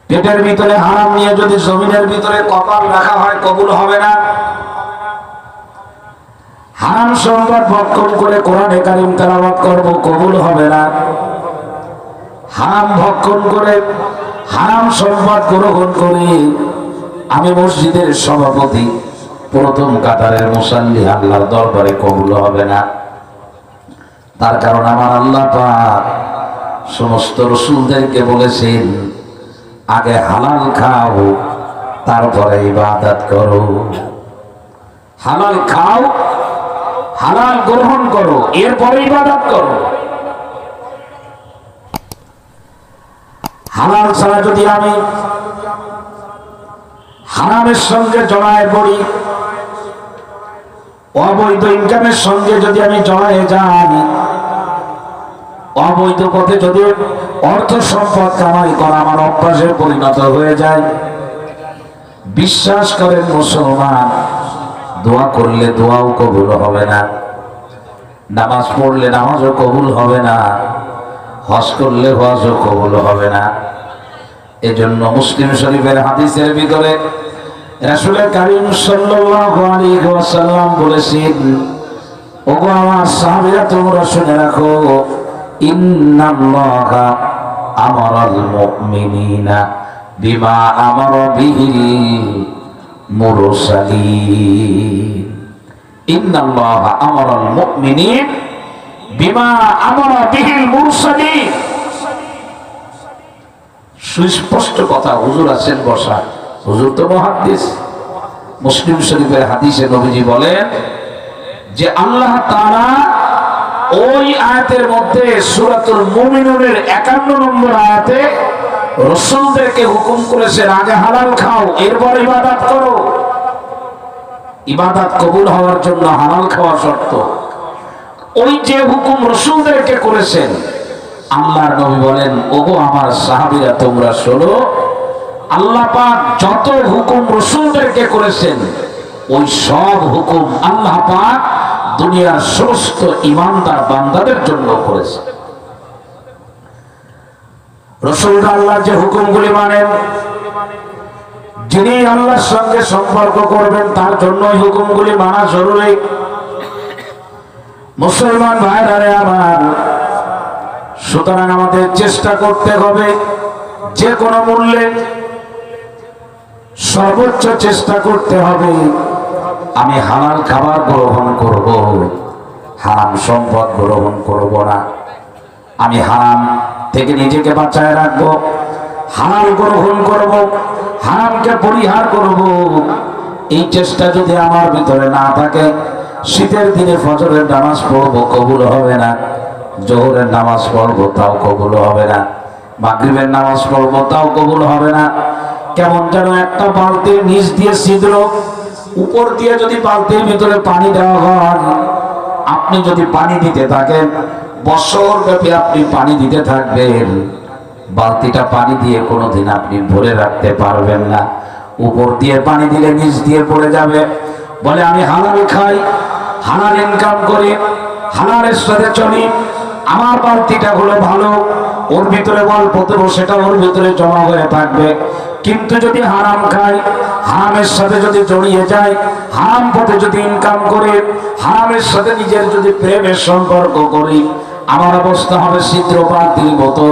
পেটের ভিতরে হারাম নিয়ে যদি জমিনের ভিতরে কপাল রাখা হয় কবুল হবে না। হারাম সম্পদ ভক্ষণ করে কোরআনে কারিম তেলাওয়াত করব, কবুল হবে না। হারাম ভক্ষণ করে হারাম সম্পদ গ্রহণ করে আমি মসজিদের সভাপতি, প্রথম কাতারের মুসাল্লি, আল্লাহর দরবারে কবুল হবে না। তার কারণ আমার আল্লাহ পাক সমস্ত রাসূলদেরকে বলেছেন আগে হালাল খাও তারপরে ইবাদত করো। হালাল খাও, হালাল গ্রহণ করো, এরপরে ইবাদত করো। হালাল ছাড়া যদি আমি হারামের সঙ্গে জড়ায় পড়ি, অবৈধ ইনকামের সঙ্গে যদি আমি জড়ায় যাই, অবৈধ পথে যদি অর্থ সম্পদ কামাই করা আমার অভ্যাসে পরিণত হয়ে যায়, বিশ্বাস করেন মুসলমান, দোয়া করলে দোয়াও কবুল হবে না, নামাজ পড়লে নামাজও কবুল হবে না, হজ করলে হজও কবুল হবে না। এজন্য মুসলিম শরীফের হাদিসের ভিতরে রাসূল কারীম সাল্লাল্লাহু আলাইহি ওয়াসাল্লাম বলেছেন, ওগো আমার সাহাবীরা তোমরা শুনে রাখো, ইন্নাল্লাহা আমারাল মুমিনিনা বিমা আমারা বিহিল মুরসালিন। ইন্নাল্লাহা আমারাল মুমিনিন বিমা আমারা বিহিল মুরসালিন। সুস্পষ্ট কথা, হুজুর আছেন বসা, হুজুর তো মুহাদ্দিস। মুসলিম শরীফের হাদিসে নবীজি বলেন যে আল্লাহ তাআলা ওই আয়াতের মধ্যে সূরাতুল মুমিনুনের 51 নম্বর আয়াতে রাসূলদেরকে হুকুম করেছেন আগে হালাল খাও এরপর ইবাদত করো। ইবাদত কবুল হওয়ার জন্য হালাল খাওয়া শর্ত। ওই যে হুকুম রাসূলদেরকে করেছেন, আল্লাহর নবী বলেন, ওগো আমার সাহাবীরা তোমরা শোনো, আল্লাহ পাক যত হুকুম রাসূলদেরকে করেছেন ওই সব হুকুম আল্লাহ পাক দুনিয়ার সমস্ত ঈমানদার বান্দাদের জন্য করেছেন। রাসূলরা আল্লাহর যে হুকুমগুলি মানেন, যিনি আল্লাহর সঙ্গে সম্পর্ক করবেন তার জন্য এই হুকুমগুলি মানা জরুরি। মুসলমান ভাইরা আমার, সুতরাং আমাদের চেষ্টা করতে হবে যে কোনো মূল্যে, সর্বোচ্চ চেষ্টা করতে হবে আমি হালাল খাবার গ্রহণ করব, হারাম সম্পদ গ্রহণ করব না। আমি হারাম থেকে নিজেকে বাঁচায় রাখবো, হালাল গ্রহণ করব, হারামকে পরিহার করব। এই চেষ্টা যদি আমার ভিতরে না থাকে, শীতের দিনে ফজরের নামাজ পড়বো কবুল হবে না, জোহরের নামাজ পড়বো তাও কবুল হবে না, মাগরিবের নামাজ পড়বো তাও কবুল হবে না। কেমন যেন একটা বালতির নিচ দিয়ে ছিদ্র, উপর দিয়ে যদি বালতির ভিতরে পানি দেওয়া হয়, আপনি যদি পানি দিতে থাকেন, বছর ব্যাপী আপনি পানি দিতে থাকবেন, বালতিটা পানি দিয়ে কোনোদিন আপনি ভরে রাখতে পারবেন না। উপর দিয়ে পানি দিলে নিচ দিয়ে পড়ে যাবে। বলে আমি হালাল খাই, হালাল ইনকাম করি, হালালের সাথে চলি, আমার বালতিটা হলো ভালো, ওর ভিতরে গল্প দেবো, সেটা ওর ভিতরে জমা হয়ে থাকবে। কিন্তু যদি হারাম খাই, হারামের সাথে যদি জড়িয়ে যায়, হারাম পথে যদি ইনকাম করে, হারামের সাথে নিজের যদি প্রেমের সম্পর্ক করি, আমার অবস্থা হবে ছিদ্র বালতির মতো,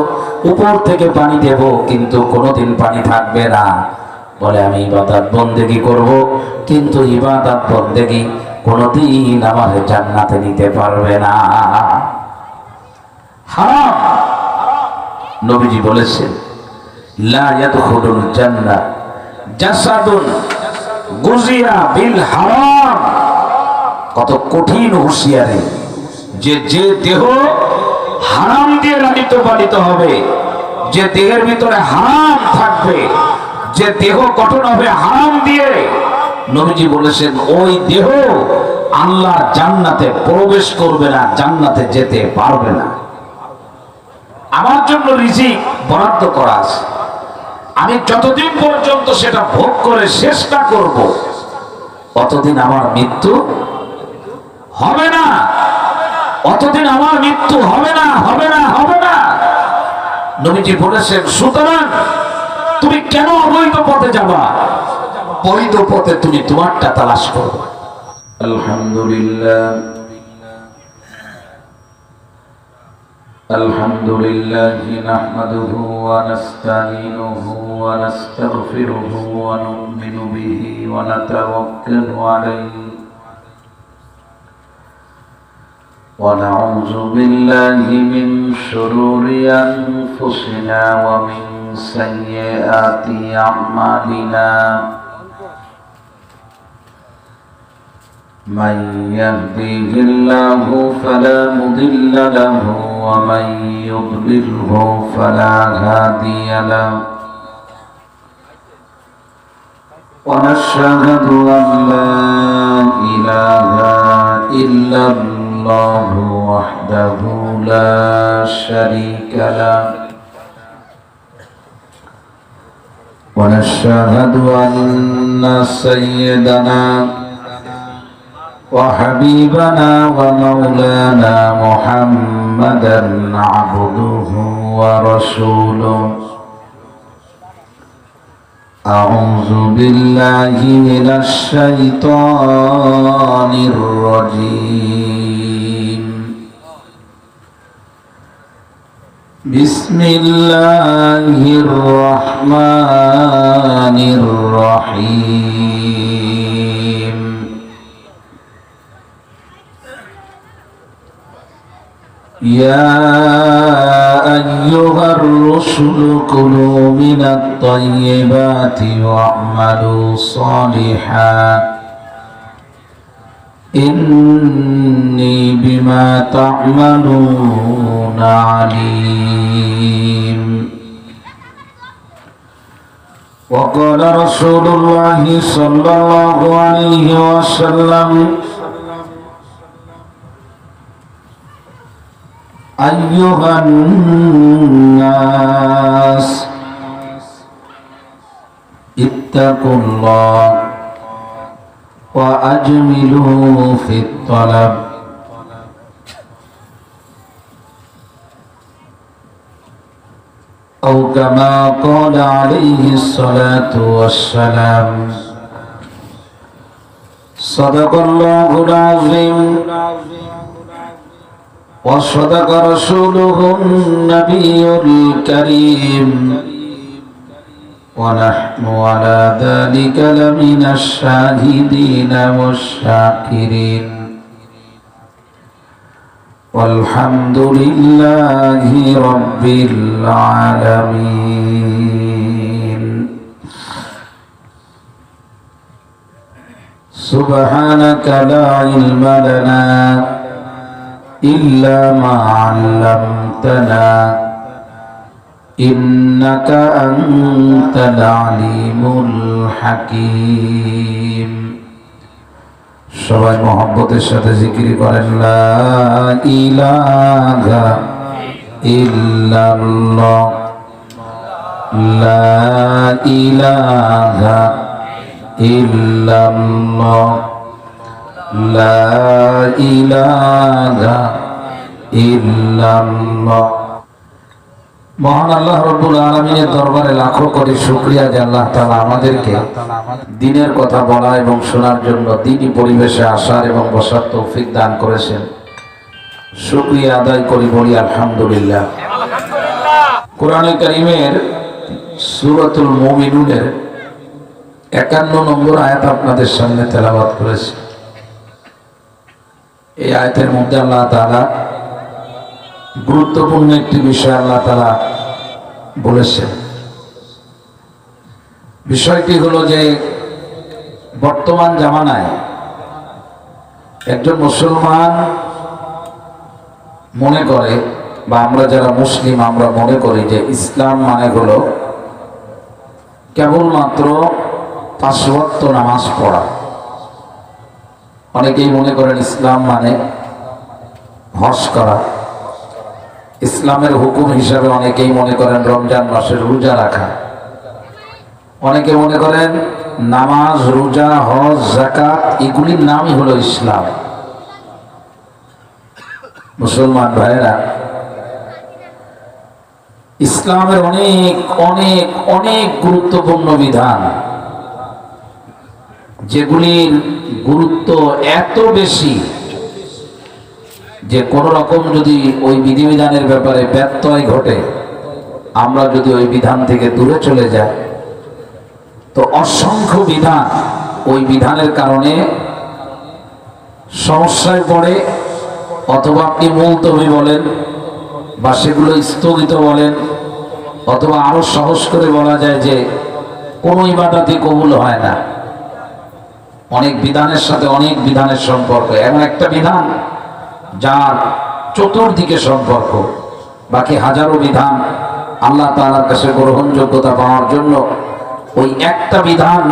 উপর থেকে পানি দেব কিন্তু কোনোদিন পানি থাকবে না। বলে আমি ইবাদত বন্দেগী করব, কিন্তু ইবাদত বন্দেগী কোনোদিন আমার জান্নাতে নিতে পারবে না। হারাম, নবীজি বলেছেন লা ইয়াদখুলুল জান্নাহ জাসাদুন গুজিয়া বিল হারাম। কত কঠিন হুঁশিয়ারি, যে দেহ হারাম দিয়ে লালিত পালিত হবে, যে দেহের ভিতরে হারাম থাকবে, যে দেহ গঠন হবে হারাম দিয়ে, নবীজি বলেছেন ওই দেহ আল্লাহর জান্নাতে প্রবেশ করবে না, জান্নাতে যেতে পারবে না। আমার জন্য রিজিক বরাদ্দ করা আছে, আমি যতদিন পর্যন্ত সেটা ভোগ করে চেষ্টা করব, অতদিন আমার মৃত্যু হবে না, অতদিন আমার মৃত্যু হবে না, হবে না, হবে না। নবীজি বলেছেন সুতরাং তুমি কেন অবৈধ পথে যাবা? বৈধ পথে তুমি তোমারটা তালাশ করো। আলহামদুলিল্লাহ আলহামদুলিল্লাহি নাহমাদুহু ওয়া নাস্তাঈনুহু ওয়া নাস্তাগফিরুহু ওয়া নু'মিনু বিহি ওয়া নাতাওয়াক্কালু আলাইহি ওয়া নাউযু বিল্লাহি মিন শুরুরি আনফুসিনা ওয়া মিন সাইয়্যাতি আ'মালিনা من يهده الله فلا مضل له ومن يضلله فلا هادي له ونشهد أن لا إله إلا الله وحده لا شريك له ونشهد أن سيدنا وحبيبنا ومولانا محمدا عبده ورسوله أعوذ بالله من الشيطان الرجيم بسم الله الرحمن الرحيم يا أيها الرسل كلوا من الطيبات واعملوا صالحا إني بما تعملون عليم وقال رسول الله صلى الله عليه وسلم أيها الناس اتقوا الله وأجملوا في الطلب أو كما قال عليه الصلاة والسلام صدق الله العظيم وصدق رسوله النبي الكريم ونحن على ذلك لمن الشاهدين والشاكرين والحمد لله رب العالمين سبحانك لا علم لنا إلا ما علمتنا إنك أنت العليم الحكيم সবাই মহব্বতের সাথে জিকির করেন লা ইলাহা ইল্লাল্লাহ লা ইলাহা ইল্লাল্লাহ লা ইলাহা ইল্লাল্লাহ। মহান আল্লাহ রাব্বুল আলামিনের দরবারে লাখো কোটি শুকরিয়া যে আল্লাহ তাআলা আমাদেরকে দ্বীনের কথা বলা এবং শোনার জন্য দ্বীনি পরিবেশে আসার এবং বসার তৌফিক দান করেছেন। শুকরিয়া আদায় করি, বলি আলহামদুলিল্লাহ। কোরআনে কারীমের সূরাতুল মুমিনুনের 51 নম্বর আয়াত আপনাদের সামনে তেলাওয়াত করেছি। এই আয়াতের মধ্যে আল্লাহ তাআলা গুরুত্বপূর্ণ একটি বিষয় আল্লাহ তাআলা বলেছেন। বিষয়টি হলো যে বর্তমান জামানায় একজন মুসলমান মনে করে, বা আমরা যারা মুসলিম আমরা মনে করি যে ইসলাম মানে হলো কেবলমাত্র 5 ওয়াক্ত নামাজ পড়া। অনেকেই মনে করেন ইসলাম মানে হজ করা। ইসলামের হুকুম হিসাবে অনেকেই মনে করেন রমজান মাসের রোজা রাখা। অনেকে মনে করেন নামাজ, রোজা, হজ, যাকাত এগুলির নামই হলো ইসলাম। মুসলমান ভাইয়েরা, ইসলামের অনেক অনেক অনেক গুরুত্বপূর্ণ বিধান, যেগুলির গুরুত্ব এত বেশি যে কোন রকম যদি ওই বিধিবিধানের ব্যাপারে ব্যত্যয় ঘটে, আমরা যদি ওই বিধান থেকে দূরে চলে যাই, তো অসংখ্য বিধান ওই বিধানের কারণে সমস্যায় পড়ে, অথবা আপনি মুলতবি বলেন বা সেগুলো স্থগিত বলেন, অথবা আরো সহজ করে বলা যায় যে কোনো ইবাদতই কবুল হয় না। অনেক বিধানের সাথে অনেক বিধানের সম্পর্ক, এমন একটা বিধান যার চতুর্দিকে সম্পর্ক, বাকি হাজারো বিধান আল্লাহ তাআলার কাছে গ্রহণযোগ্যতা পাওয়ার জন্য ওই একটা বিধান,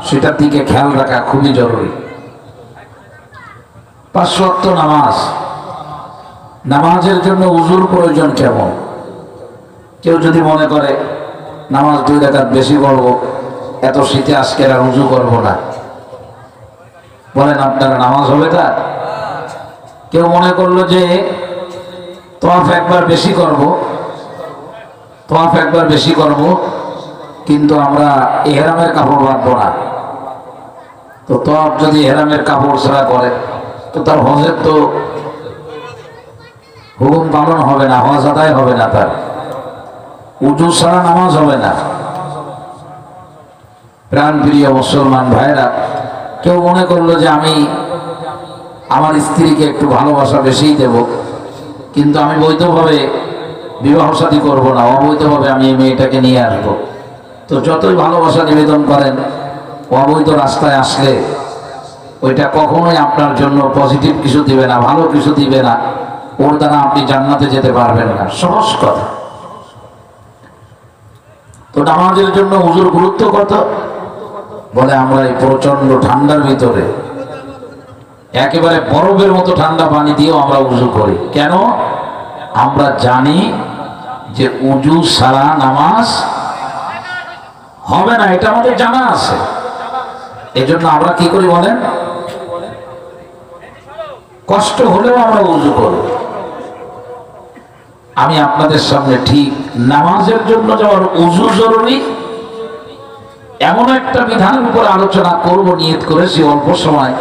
সেটার দিকে খেয়াল রাখা খুবই জরুরি। 5 ওয়াক্ত নামাজ, নামাজের জন্য উযুর প্রয়োজন কেমন? কেউ যদি মনে করে নামাজ 2 রাকাত বেশি পড়ব, এত শীতে আজকে আর উযু করব না, বলেন আপনারা নামাজ হবে তা? কেউ মনে করলো যে তওয়াফ একবার বেশি করব, কিন্তু আমরা ইহরামের কাপড় বাঁধবো না। তো তওয়াফ যদি ইহরামের কাপড় ছাড়া করে, তো তার হজের তো হুকুম পালন হবে না, হজ আদায় হবে না, তার উযু ছাড়া নামাজ হবে না। প্রাণ প্রিয় মুসলমান ভাইরা, কেউ মনে করলো যে আমি আমার স্ত্রীকে একটু ভালোবাসা বেশিই দেব, কিন্তু আমি বৈধভাবে বিবাহ শাদী করবো না, অবৈধভাবে আমি এই মেয়েটাকে নিয়ে আসবো। তো যতই ভালোবাসা নিবেদন করেন, অবৈধ রাস্তায় আসলে ওইটা কখনোই আপনার জন্য পজিটিভ কিছু দিবে না, ভালো কিছু দিবে না, ওর দ্বারা আপনি জান্নাতে যেতে পারবেন না। সহজ কথা। তো নামাজের জন্য উযুর গুরুত্ব কত? বলে আমরা এই প্রচন্ড ঠান্ডার ভিতরে একেবারে বরফের মতো ঠান্ডা পানি দিয়েও আমরা উযু করি। কেন? আমরা জানি যে উযু ছাড়া নামাজ হবে না, এটা আমাদের জানা আছে। এজন্য আমরা কি করি বলেন? কষ্ট হলেও আমরা উযু করি। আমি আপনাদের সামনে ঠিক নামাজের জন্য যেমন উযু জরুরি, এমন একটা বিধানের উপর আলোচনা করব নিয়ত করেছি অল্প সময়,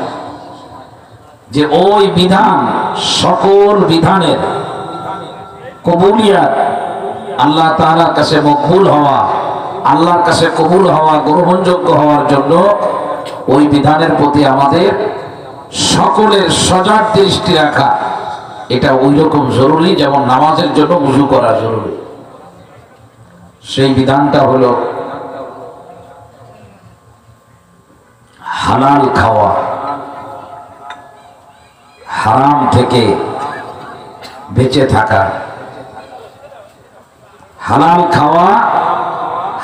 যে ওই বিধান সকল বিধানের কবুলিয়াত, আল্লাহ তাআলার কাছে মকবুল হওয়া, আল্লাহর কাছে কবুল হওয়া, গ্রহণযোগ্য হওয়ার জন্য ওই বিধানের প্রতি আমাদের সকলের সজাগ দৃষ্টি রাখা, এটা ওই রকম জরুরি যেমন নামাজের জন্য উযু করা জরুরি। সেই বিধানটা হলো হালাল খাওয়া, হারাম থেকে বেঁচে থাকা। হালাল খাওয়া,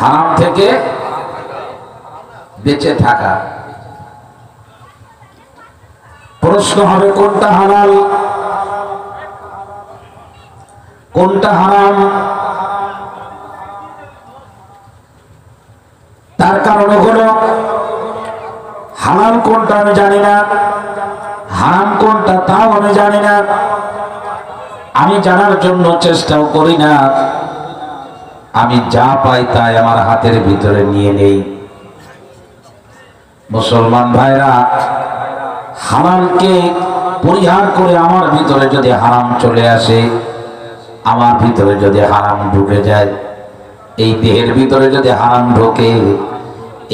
হারাম থেকে বেঁচে থাকা। প্রশ্ন হবে কোনটা হালাল কোনটা হারাম? তার কারণ হলো হালাল কোনটা আমি জানি না, হারাম কোনটা তাও আমি জানি না, আমি জানার জন্য চেষ্টাও করি না। আমি যা পাই তাই আমার হাতের ভিতরে নিয়ে নেই। মুসলমান ভাইরা, হালালকে পরিহার করে আমার ভিতরে যদি হারাম চলে আসে, আমার ভিতরে যদি হারাম ঢুকে যায়, এই দেহের ভিতরে যদি হারাম ঢোকে,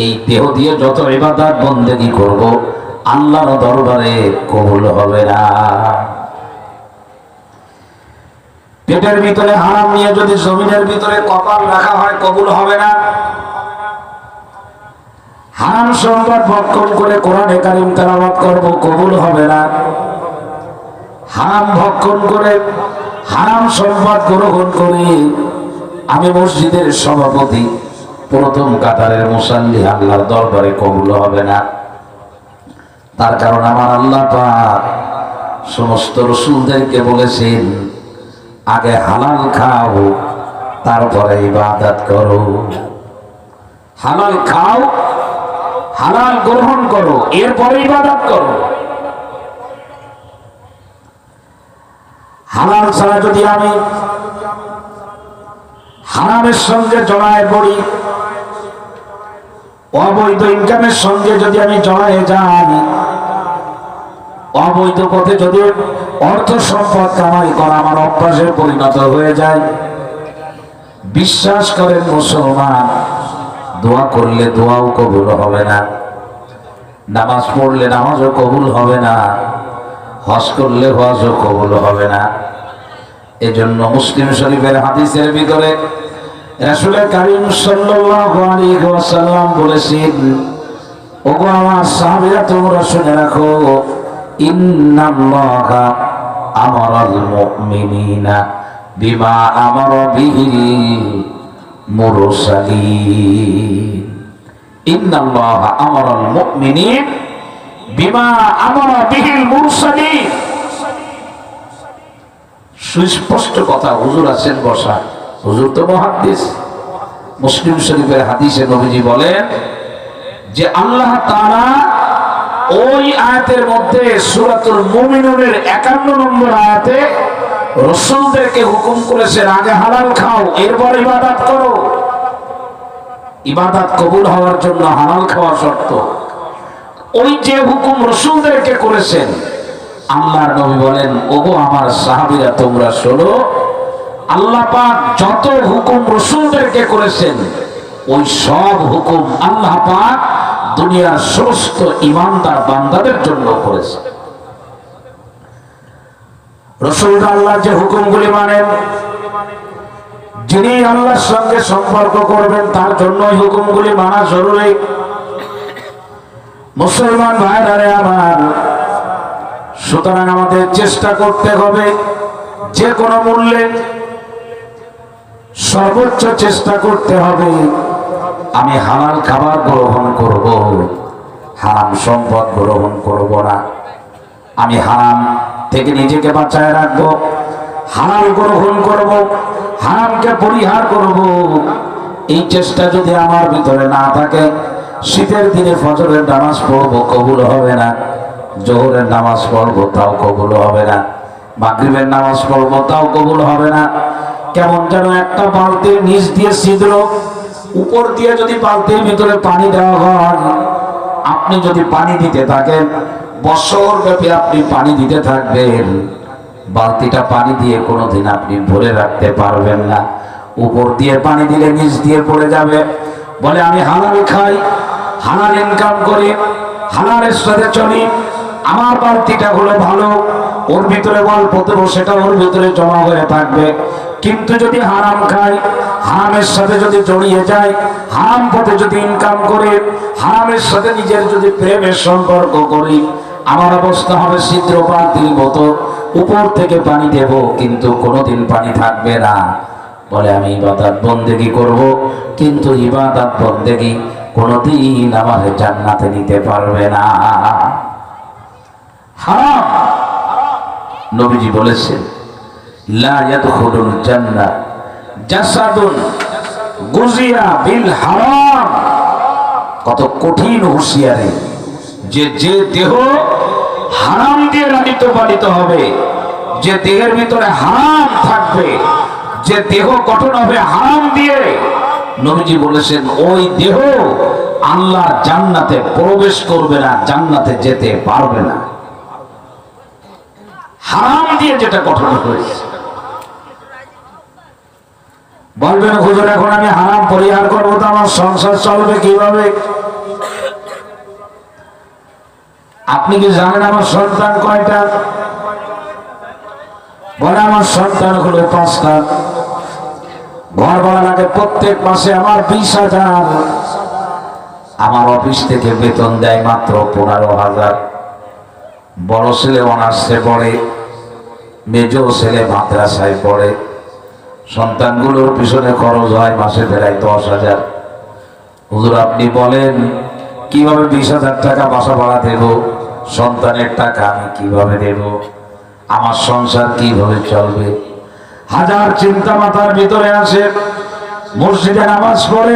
এই দেহ দিয়ে যত ইবাদত বন্দেগী করব, আল্লাহর দরবারে কবুল হবে না। পেটের ভিতরে হারাম নিয়ে যদি জমিনের ভিতরে কপাল রাখা হয়, কবুল হবে না। হারাম সম্পদ ভক্ষণ করে কোরআনে কারীম তেলাওয়াত করব, কবুল হবে না। হারাম ভক্ষণ করে, হারাম সম্পদ গ্রহণ করে আমি মসজিদের সভাপতি, প্রথম কাতারের মুসাল্লি, আল্লাহর দরবারে কবুল হবে না। তার কারণ আমার আল্লাহ পাক সমস্ত রাসূলদেরকে বলেছেন, আগে হালাল খাও, তারপরে ইবাদত করো। হালাল খাও, হালাল গ্রহণ করো, এরপরে ইবাদত করো। হালাল ছাড়া যদি আমি হারামের সঙ্গে জড়ায় পড়ি, অবৈধ ইনকামের সঙ্গে যদি আমি জড়ায় যাই, অবৈধ পথে যদি অর্থ সম্পদ কামাই করা আমার অভ্যাসে পরিণত হয়ে যায়, বিশ্বাস করেন মুসলমান, দোয়া করলে দোয়াও কবুল হবে না, নামাজ পড়লে নামাজও কবুল হবে না, হজ করলে হজও কবুল হবে না। এজন্য মুসলিম শরীফের হাদিসের ভিতরে রাসূল কারীম সাল্লাল্লাহু আলাইহি ওয়াসাল্লাম বলেছেন, ওগো আমার সাহাবীরা তোমরা শুনে রাখো, ইন্নাল্লাহা আমারাল মুমিনিনা বিমা আমারা বিহিল মুরসালিন। ইন্নাল্লাহা আমারাল মুমিনিন বিমা আমারা বিহিল মুরসালিন। সুস্পষ্ট কথা, হুজুর আছেন বসা, হুজুর তো মুহাদ্দিস। মুসলিম শরীফের হাদিসে নবীজি বলেন যে আল্লাহ তাআলা ওই আয়াতের মধ্যে সূরাতুল মুমিনুনের 51 নম্বর আয়াতে রাসূলদেরকে হুকুম করেছেন, আগে হালাল খাও, এরপর ইবাদত করো। ইবাদত কবুল হওয়ার জন্য হালাল খাওয়া শর্ত। ওই যে হুকুম রাসূলদেরকে করেছেন, আল্লাহর নবী বলেন, ওগো আমার সাহাবীরা তোমরা শোনো, আল্লাহ পাক যত হুকুম রাসূলদেরকে করেছেন, ওই সব হুকুম আল্লাহ পাক দুনিয়ার সমস্ত ঈমানদার বান্দাদের জন্য করেছেন। রাসূলরা আল্লাহর যে হুকুমগুলি মানেন, যিনি আল্লাহর সঙ্গে সম্পর্ক করবেন তার জন্য এই হুকুমগুলি মানা জরুরি। মুসলমান ভাইরা আমার, সুতরাং আমাদের চেষ্টা করতে হবে যে কোনো মূল্যে, সর্বোচ্চ চেষ্টা করতে হবে আমি হালাল খাবার গ্রহণ করব, হারাম সম্পদ গ্রহণ করব না। আমি হারাম থেকে নিজেকে বাঁচায় রাখবো, হালাল গ্রহণ করব, হারামকে পরিহার করব। এই চেষ্টা যদি আমার ভিতরে না থাকে, শীতের দিনে ফজরের নামাজ পড়বো, কবুল হবে না। জোহরের নামাজ পড়বো, তাও কবুল হবে না। মাগরিবের নামাজ পড়বো, তাও কবুল হবে না। কেমন যেন একটা বালতির নিচ দিয়ে ছিদ্র, উপর দিয়ে যদি বালতির ভিতরে পানি দেওয়া হয়, আপনি যদি পানি দিতে থাকেন, বছর ব্যাপী আপনি পানি দিতে থাকবেন, বালতিটা পানি দিয়ে কোনোদিন আপনি ভরে রাখতে পারবেন না। উপর দিয়ে পানি দিলে নিচ দিয়ে পড়ে যাবে। বলে আমি হালাল খাই, হালাল ইনকাম করি, হালালের সাথে চলি, আমার বালতিটা হলো ভালো, ওর ভিতরে অল্প দেবো, সেটা ওর ভিতরে জমা হয়ে থাকবে। কিন্তু যদি হারাম খাই, হারামের সাথে যদি জড়িয়ে যায়, হারাম পথে যদি ইনকাম করে, হারামের সাথে নিজের যদি প্রেমের সম্পর্ক করি, আমার অবস্থা হবে ছিদ্র বালতির মতো, উপর থেকে পানি দেব কিন্তু কোনোদিন পানি থাকবে না। বলে আমি ইবাদত বন্দেগী করব, কিন্তু ইবাদত বন্দেগী কোনোদিন আমার জান্নাতে নিতে পারবে না। হারাম, নবীজি বলেছেন, লা ইয়াদখুলুল জান্নাহ জাসাদুন গুজিয়া বিল হারাম। কত কঠিন হুঁশিয়ারি, যে যে দেহ হারাম দিয়ে লালিত পালিত হবে, যে দেহের ভিতরে হারাম থাকবে, যে দেহ গঠন হবে হারাম দিয়ে, নবীজি বলেছেন ওই দেহ আল্লাহ জান্নাতে প্রবেশ করবে না, জান্নাতে যেতে পারবে না। হারাম দিয়ে যেটা গঠন হয়েছে। বলবেন হুজুর এখন আমি হারাম পরিহার করবো, তো আমার সংসার চলবে কিভাবে? আপনি কি জানেন আমার সন্তান কয়টা? বলে আমার সন্তান হলো 5টা। ঘর ভাড়া লাগে প্রত্যেক মাসে আমার 20,000। আমার অফিস থেকে বেতন দেয় মাত্র 15,000। বড় ছেলে অনার্সে পড়ে, মেজ ছেলে মাদ্রাসায় পড়ে। সন্তানগুলোর পিছনে খরচ হয় মাসে প্রায় 10,000। হুজুর আপনি বলেন কিভাবে 20,000 টাকা বাসা ভাড়া দেব? সন্তানের টাকা আমি কিভাবে দেব? আমার সংসার কিভাবে চলবে? হাজার চিন্তা মাথার ভিতরে আসে। মসজিদে নামাজ পড়ে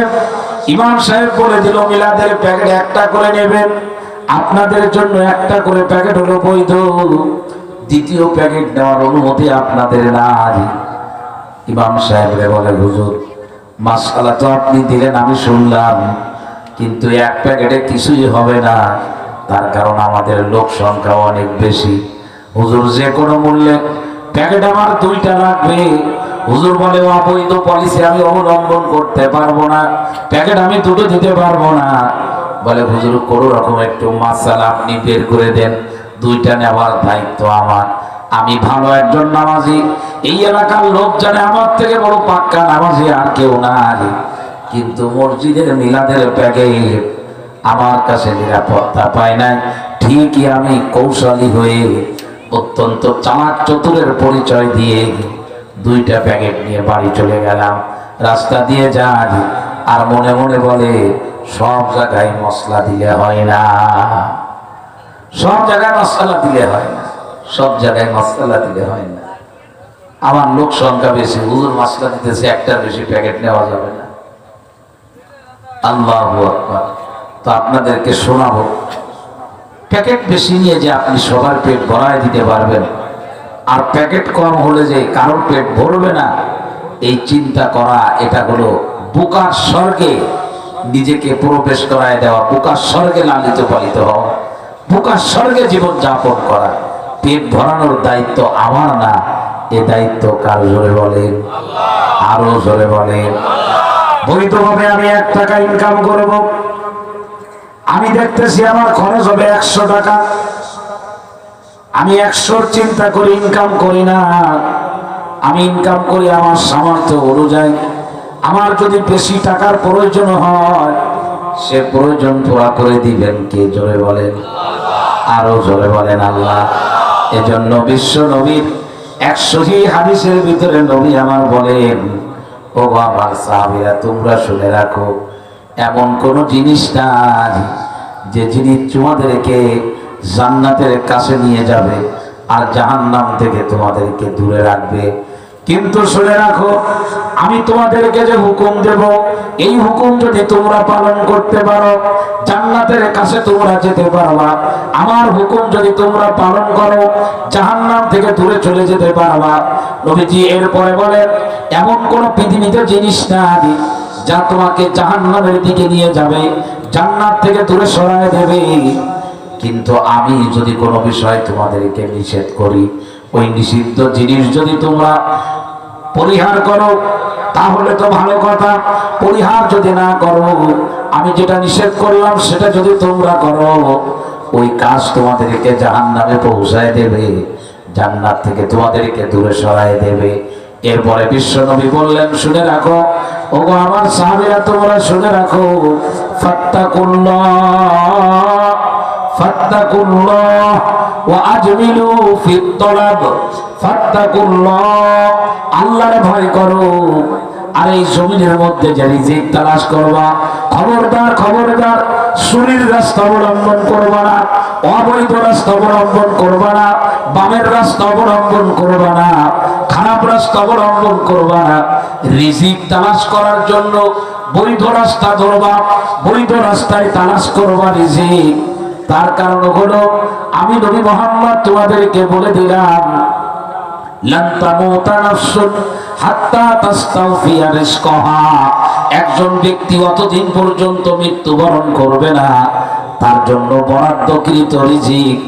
ইমাম সাহেব বলে দিল মিলাদের প্যাকেট একটা করে নেবেন, আপনাদের জন্য একটা করে প্যাকেট হলো বৈধ, দ্বিতীয় প্যাকেট নেওয়ার অনুমতি আপনাদের নাই। ইমাম সাহেবরে বলে হুজুর মাশাআল্লাহ তো আপনি দিলেন আমি শুনলাম, কিন্তু এক প্যাকেটে কিছুই হবে না, তার কারণ আমাদের লোক সংখ্যা অনেক বেশি। হুজুর যে কোনো মূল্যে প্যাকেট আমার 2টা লাগবে। হুজুর বলে অবৈধ পলিসি আমি অবলম্বন করতে পারবো না, প্যাকেট আমি 2টো দিতে পারবো না। বলে হুজুর কোনো রকম একটু মাসালা আপনি বের করে দেন, 2টা নেওয়ার দায়িত্ব আমার। আমি ভালো একজন নামাজি, এই এলাকার লোক জানে আমার থেকে বড় পাক্কা নামাজি আর কেউ নাই, কিন্তু মসজিদের মিলাদের প্যাকেট আমার কাছে নিরাপত্তা পায় নাই। ঠিকই আমি কৌশলী হয়ে অত্যন্ত চালাক চতুরের পরিচয় দিয়ে 2টা প্যাকেট নিয়ে বাড়ি চলে গেলাম। রাস্তা দিয়ে যাই আর মনে মনে বলে সব জায়গায় মশলা দিলে হয় না, সব জায়গায় মশলা দিলে হয় না, সব জায়গায় মশলা দিলে হয় না। আমার লোক সংখ্যা বেশি, হুজুর মশলা দিতেছে, একটার বেশি প্যাকেট নেওয়া যাবে না। আল্লাহু আকবার। তো আপনাদেরকে শোনাবো, প্যাকেট বেশি নিয়ে যে আপনি সবার পেট ভরায় দিতে পারবেন, আর প্যাকেট কম হলে যে কারোর পেট ভরবে না, এই চিন্তা করা, এটা হলো বোকার স্বর্গে নিজেকে প্রবেশ করায় দেওয়া, বোকার স্বর্গে লালিত পালিত হওয়া, বোকার স্বর্গে জীবন যাপন করা। পেট ভরানোর দায়িত্ব আমার না, এ দায়িত্ব কার? জোরে বলেন, আরো জোরে বলেন। বৈধভাবে আমি 1 টাকা ইনকাম করব, আমি দেখতেছি আমার খরচ হবে 100 টাকা, আমি 100-র চিন্তা করে ইনকাম করি না, আমি ইনকাম করি আমার সামর্থ্য অনুযায়ী। আমার যদি বেশি টাকার প্রয়োজন হয়, সে প্রয়োজন পুরা করে দিবেন কে? জোরে বলেন, আরো জোরে বলেন আল্লাহ। এজন্য বিশ্ব নবীর 100টি হাদিসের ভিতরে নবী আমার বলেন, ও আমার সাহাবীরা তোমরা শুনে রাখো, এমন কোন জিনিস নাই যে জিনিস তোমাদেরকে জান্নাতের কাছে নিয়ে যাবে আর জাহান্নাম থেকে তোমাদেরকে দূরে রাখবে। কিন্তু শুনে রাখো, আমি তোমাদেরকে যে হুকুম দেব, এই হুকুম যদি তোমরা পালন করতে পারো, জান্নাতের কাছে তোমরা যেতে পারবা। আমার হুকুম যদি তোমরা পালন করো, জাহান্নাম থেকে দূরে চলে যেতে পারবা। নবীজি এরপরে বলেন, এমন কোন পৃথিবীতে জিনিস নাই যা তোমাকে জাহান্নামের দিকে নিয়ে যাবে, জান্নাত থেকে দূরে সরায় দেবে। কিন্তু আমি যদি কোনো বিষয় তোমাদেরকে নিষেধ করি, ওই নিষিদ্ধ জিনিস যদি তোমরা পরিহার করো তাহলে তো ভালো কথা, পরিহার যদি না করো, আমি যেটা নিষেধ করলাম সেটা যদি তোমরা করো, ওই কাজ তোমাদেরকে জাহান্নামে পৌঁছায় দেবে, জান্নাত থেকে তোমাদেরকে দূরে সরায় দেবে। এরপরে বিশ্ব নবী বললেন, শুনে রাখো ওগো আমার সাহাবীরা, তোমরা শুনে রাখো, ফাত্তাকুল্লাহ ফাত্তাকুল্লাহ ওয়া আজমিলু ফিত তলাব। ফাত্তাকুল্লাহ, আল্লাহর ভয় করো, আর এই জমিনের মধ্যে যে রিজিক তালাশ করবা, খবরদার খবরদার চুরির রাস্তা অবলম্বন করবা না, অবৈধ রাস্তা অবলম্বন করবা না, বামের রাস্তা অবলম্বন করবা না, খারাপ রাস্তা অবলম্বন করবা না। রিজিক তালাশ করার জন্য বৈধ রাস্তা ধরবা, বৈধ রাস্তায় তালাশ করবা রিজিক। তার কারণ হলো, আমি নবী মুহাম্মদ তোমাদেরকে বলে দিলাম, লান তামুতা নাফসুন হাত্তা তাস্তাওফিয়া রিজকাহা। একজন ব্যক্তি অতদিন পর্যন্ত মৃত্যুবরণ করবে না, তার জন্য বরাদ্দকৃত রিজিক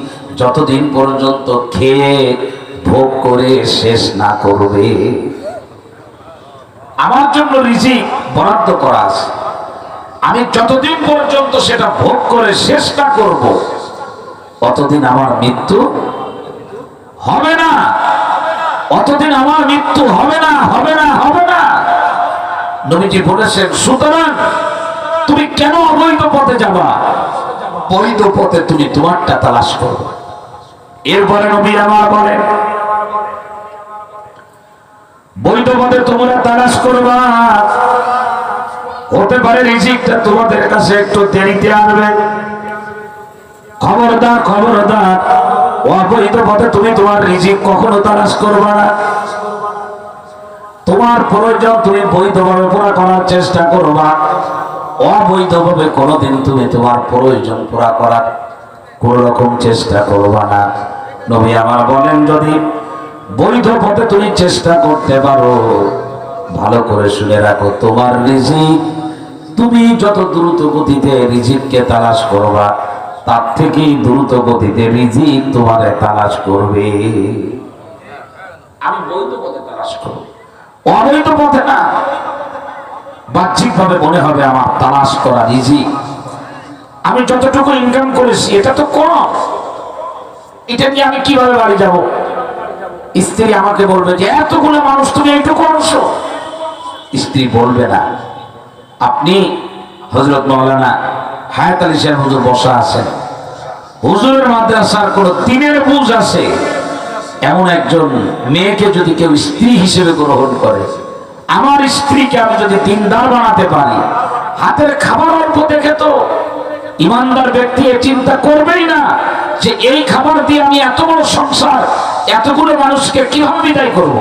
যতদিন পর্যন্ত খেয়ে ভোগ করে শেষ না করবে। আমার জন্য রিজিক বরাদ্দ করা আছে, আমি যতদিন পর্যন্ত সেটা ভোগ করে শেষ না করব, অতদিন আমার মৃত্যু হবে না, অতদিন আমার মৃত্যু হবে না, হবে না, হবে না। নবীজি বলেছেন, সুতরাং তুমি কেন অবৈধ পথে যাবা? বৈধ পথে তুমি তোমারটা তালাশ করো। এরপরে নবী আমার বলেন, বৈধ পথে তোমরা তালাশ করবা, হতে পারে রিজিকটা তোমাদের কাছে একটু দেরিতে আসবে। খবরদার খবরদার, অবৈধ পথে তুমি তোমার রিজিক কখনো তালাশ করবা না। তোমার প্রয়োজন তুমি বৈধভাবে পুরা করার চেষ্টা করবা, অবৈধভাবে কোনোদিন তুমি তোমার প্রয়োজন পুরা করার কোন রকম চেষ্টা করবা না। নবী আমার বলেন, যদি বৈধ পথে তুমি চেষ্টা করতে পারো, ভালো করে শুনে রাখো, তোমার রিজিক তুমি যত দ্রুত গতিতে রিজিককে তালাশ করবা, তার থেকে দ্রুত গতিতে রিজিক তোমারে তালাশ করবে। আমি বৈধ পথে তালাশ করব, অবৈধ পথে না। বাহ্যিক ভাবে মনে হবে আমার তালাশ করা রিজিক, আমি যতটুকু ইনকাম করেছি এটা তো কম, এটা নিয়ে আমি কিভাবে বাড়ি যাব? স্ত্রী আমাকে বলবে যে এতগুলো মানুষ তুমি এইটুকু অংশ। স্ত্রী বলবে না। আপনি হযরত মাওলানা হায়াত আলী সাহেব হুজুর বসা আছেন, হুজুরের মাদ্রাসার কোন দিনের বুঝ আছে এমন একজন মেয়েকে যদি কেউ স্ত্রী হিসেবে গ্রহণ করে, আমার স্ত্রীকে আমি যদি দিনদার বানাতে পারি, হাতের খাবার অল্প দেখে তো ইমানদার ব্যক্তি চিন্তা করবেই না যে এই খাবার দিয়ে আমি এত বড় সংসার, এতগুলো মানুষকে কিভাবে বিদায় করব।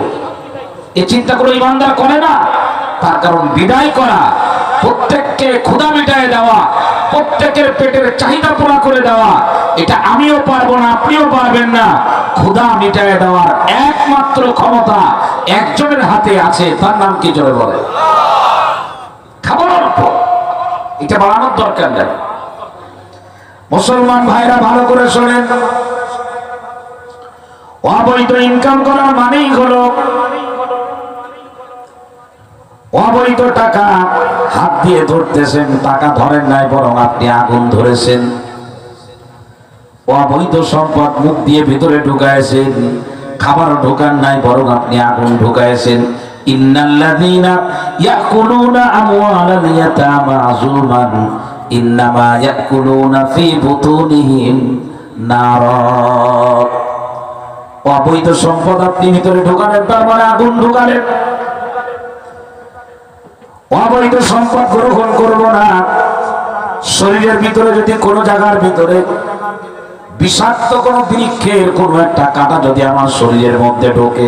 এই চিন্তা করে ইমানদার করে না। তার কারণ বিদায় করা, প্রত্যেককে ক্ষুধা মিটায় দেওয়া, প্রত্যেকের পেটের চাহিদা পুরা করে দেওয়া, এটা আমিও পারবো না, আপনিও পারবেন না। ক্ষুধা মিটায় দেওয়ার একমাত্র ক্ষমতা একজনের হাতে আছে, তার নাম কি জোরে বলে? খাবার অল্প, এটা বাড়ানোর দরকার নেই। মুসলমান ভাইরা ভালো করে শোনেন, অবৈধ ইনকাম করার মানেই হলো অবৈধ টাকা হাত দিয়ে ধরতেছেন, টাকা ধরেন নাই বরং আপনি আগুন ধরেছেন। অবৈধ সম্পদ মুখ দিয়ে ভিতরে ঢুকাইছেন, খাবার ঢোকান নাই বরং আপনি আগুন ঢুকাইছেন। ইন্নাল্লাযীনা ইয়াকুলুনা আমওয়ালাল ইয়াতামা যুলমান ইন্নামা ইয়াকুলুনা ফি বুতুনিহিম নারা। অবৈধ সম্পদ আপনি ভিতরে ঢোকালেন, তার মানে আগুন ঢোকালেন। অবৈধ সম্পদ গ্রহণ করব না। শরীরের ভিতরে যদি কোনো জায়গার ভিতরে বিষাক্ত কোনো বৃক্ষের কোনো একটা কাঁটা যদি আমার শরীরের মধ্যে ঢোকে,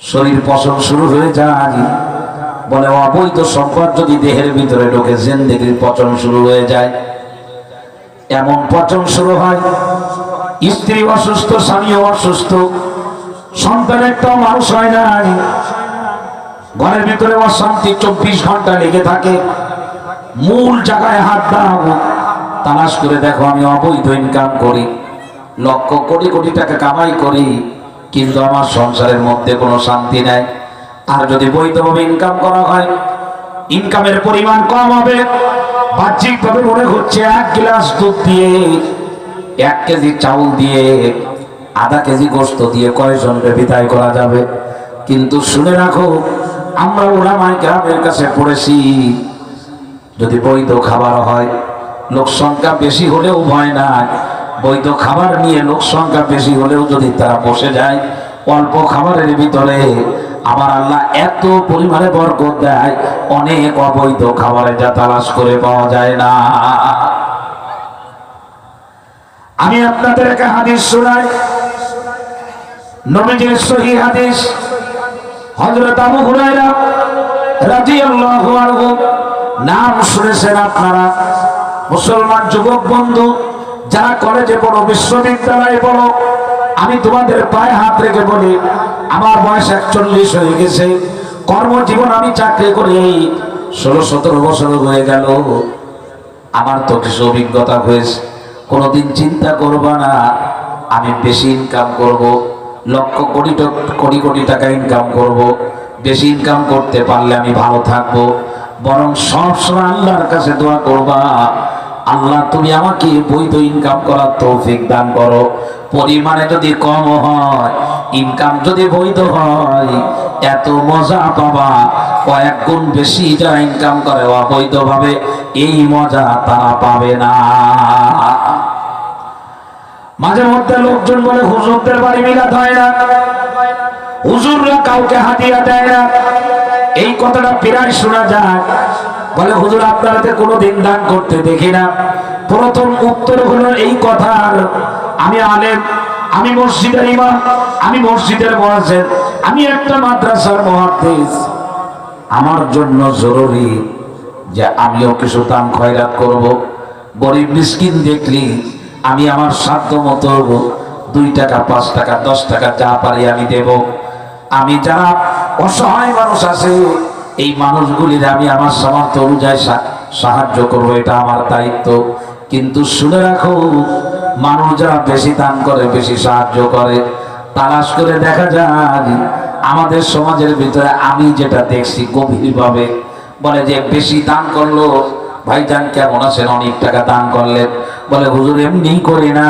শরীর পচন শুরু হয়ে যায়। বলে অবৈধ সম্পদ যদি দেহের ভিতরে ঢোকে, জিন্দেগির পচন শুরু হয়ে যায়। এমন পচন শুরু হয়, স্ত্রী অসুস্থ, স্বামীও অসুস্থ, সন্তান একটাও মানুষ হয় নাই, ঘরের ভিতরে অশান্তি 24 ঘন্টা লেগে থাকে। মূল জায়গায় হাত দাও, তালাশ করে দেখো আমি অবৈধ ইনকাম করি, লক্ষ কোটি কোটি টাকা কামাই করি, কিন্তু আমার সংসারের মধ্যে কোনো শান্তি নাই। আর যদি বৈধভাবে ইনকাম করা হয়, ইনকামের পরিমাণ কম হবে। বাহ্যিকভাবে মনে হচ্ছে 1 গ্লাস দুধ দিয়ে, 1 কেজি চাউল দিয়ে, আধা কেজি গোশত দিয়ে কয়জনকে বিদায় করা যাবে। কিন্তু শুনে রাখো, আমরা উলামায়ে কেরামের কাছে পড়েছি, যদি বৈধ খাবার হয়, লোক সংখ্যা বেশি হলেও ভয় নাই। বৈধ খাবার নিয়ে লোক সংখ্যা বেশি হলেও যদি তারা বসে যায়, অল্প খাবারের ভিতরে আমার আল্লাহ এত পরিমাণে বরকত দেয়, অনেক অবৈধ খাবারে যা তালাশ করে পাওয়া যায় না। আমি আপনাদের একটা হাদিস শোনাই, নবীজির সহিহ হাদিস। হযরত আবু হুরায়রা রাদিয়াল্লাহু আনহু, নাম শুনেছেন আপনারা। মুসলমান যুবক বন্ধু যারা কলেজে পড়ো, বিশ্ববিদ্যালয়ে পড়ো, আমি তোমাদের পায়ে হাত রেখে বলি, আমার বয়স 41 হয়ে গেছে, কর্মজীবন আমি চাকরি করে 16-17 বছর হয়ে গেল। আমার তো কিছু অভিজ্ঞতা হয়েছে। কোনোদিন চিন্তা করবা না আমি বেশি ইনকাম করব, লক্ষ কোটি কোটি টাকা ইনকাম করব, বেশি ইনকাম করতে পারলে আমি ভালো থাকবো। বরং সবসময় আল্লাহর কাছে দোয়া করবা, আল্লাহ তুমি আমাকে বৈধ ইনকাম করার তৌফিক দান করো। পরিমাণে যদি কম হয়, ইনকাম যদি বৈধ হয়, এত মজা পাবা, কয়েক গুণ বেশি যারা ইনকাম করে অবৈধভাবে, এই মজা তারা পাবে না। মাঝে মধ্যে লোকজন বলে হুজুরদের বাড়ি মিলাদ হয় না, হুজুররা কাউকে হাদিয়া দেয় না। এই কথাটা প্রায় শোনা যায়। বলে হুজুর আপনারাতে কোনোদিন দান করতে দেখি না। প্রথম উত্তর হলো এই কথার, আমি আলেম, আমি মসজিদের ইমাম, আমি মসজিদের মুয়াজ্জিন, আমি একটা মাদ্রাসার মুহাদ্দিস। আমার জন্য জরুরি যে আমিও কিছু দান খয়রাত করব। গরিব মিসকিন দেখলি আমি আমার সাধ্য মতো 2 টাকা, 5 টাকা, 10 টাকা যা পারি আমি দেব। আমি যারা অসহায় মানুষ আছে, এই মানুষগুলির আমি আমার সামর্থ্য অনুযায়ী সাহায্য করবো, এটা আমার দায়িত্ব। কিন্তু শুনে রাখো, মানুষ যারা বেশি দান করে, বেশি সাহায্য করে, তালাশ করে দেখা যায় আমাদের সমাজের ভিতরে আমি যেটা দেখছি গভীরভাবে, বলে যে বেশি দান করলো, ভাইজান কেমন আছেন, অনেক টাকা দান করলেন, বলে হুজুর এমনি করি না,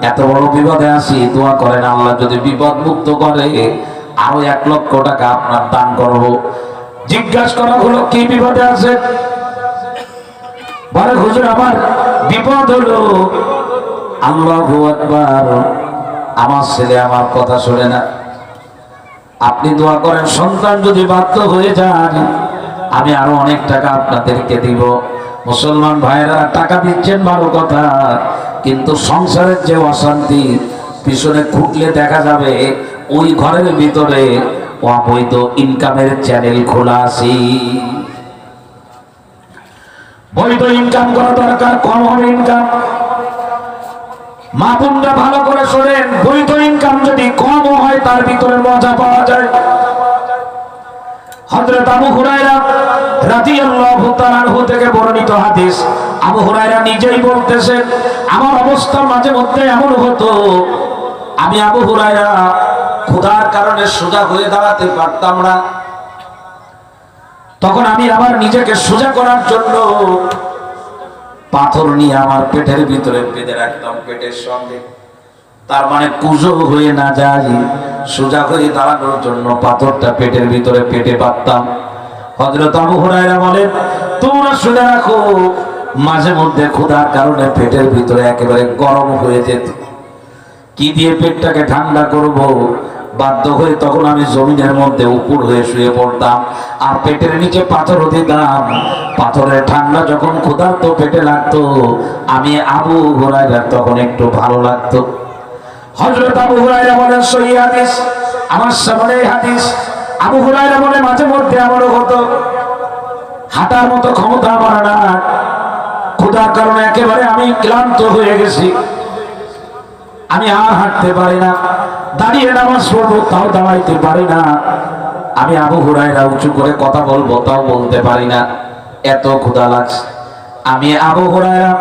এত বড় বিপদে আছি, দোয়া করেন আল্লাহ যদি বিপদ মুক্ত করে আরো 1 লক্ষ টাকা আপনার দান করব। জিজ্ঞাসা করা হলো কি বিপদে আছে? বলে হুজুর আমার বিপদ হলো, আল্লাহু আকবার, আমার ছেলে আমার কথা শোনে না, আপনি দোয়া করেন সন্তান যদি বাধ্য হয়ে যান আমি আরো অনেক টাকা আপনাদেরকে দিব। মুসলমান ভাইরা, টাকা দিচ্ছেন ভালো কথা, কিন্তু সংসারের যে অশান্তি পিছনে খুঁটলে দেখা যাবে ওই ঘরের ভিতরে অবৈধ ইনকামের চ্যানেল খোলা আছে। বৈধ ইনকাম করা দরকার, কম হবে ইনকাম। মা বোনরা ভালো করে শোনেন, বৈধ ইনকাম যদি কম হয় তার ভিতরে মজা পাওয়া যায়। হযরত আবু হুরায়রা রাদিয়াল্লাহু তাআলা আনহু থেকে বর্ণিত হাদিস, আবু হুরায়রা নিজেই বলতেছেন, আমার অবস্থা মাঝে মধ্যে এমন হতো, আমি আবু হুরায়রা ক্ষুধার কারণে সোজা হয়ে দাঁড়াতে পারতাম না, তখন আমি আবার নিজেকে সোজা করার জন্য পাথর নিয়ে আমার পেটের ভিতরে বেঁধে রাখতাম, পেটের সঙ্গে, তার মানে কুজো হয়ে না যায়, সোজা হয়ে দাঁড়ানোর জন্য পাথরটা পেটের ভিতরে পেটে বাঁধতাম। হযরত আবু হুরায়রা বলেন, তোমরা শুনে রাখো, মাঝে মধ্যে ক্ষুধার কারণে পেটের ভিতরে একেবারে গরম হয়ে যেত, কি দিয়ে পেটটাকে ঠান্ডা করব, বাধ্য হয়ে তখন আমি জমিনের মধ্যে উপর হয়ে শুয়ে পড়তাম আর পেটের নিচে পাথর দিতাম। পাথরের ঠান্ডা যখন ক্ষুধার্ত পেটে লাগতো, আমি আবু হুরায়রা তখন একটু ভালো লাগতো। হযরত আবু হুরায়রা বলেন, সহিহ হাদিস, আমার সামনে হাদিস, আবু হুরায়রা বলে মাঝে মধ্যে আমারও হতো, হাঁটার মতো ক্ষমতা আমার না, ক্ষুধার কারণে একেবারে আমি ক্লান্ত হয়ে গেছি, আমি আর হাঁটতে পারি না, দাঁড়িয়ে নামাজ পড়বো তাও দাঁড়াইতে পারি না, আমি আবু হুরায়রা উঁচু করে কথা বলবো তাও বলতে পারি না, এত ক্ষুধা লাগছে। আমি আবু হুরায়রা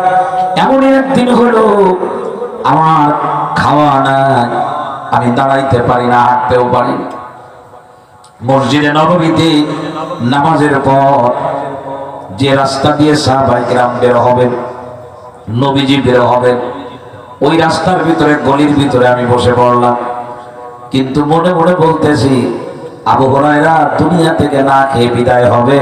এমন একদিন হলো আমার খাওয়া নাই, আমি দাঁড়াইতে পারি না, হাঁটতেও পারি না। মসজিদে নববীতে নামাজের পর যে রাস্তা দিয়ে সাহাবায়ে কেরাম বের হবেন, নবীজি বের হবেন, ওই রাস্তার ভিতরে গলির ভিতরে আমি বসে পড়লাম, কিন্তু মনে মনে বলতেছি আবু হুরায়রা দুনিয়া থেকে না খেয়ে বিদায় হবে,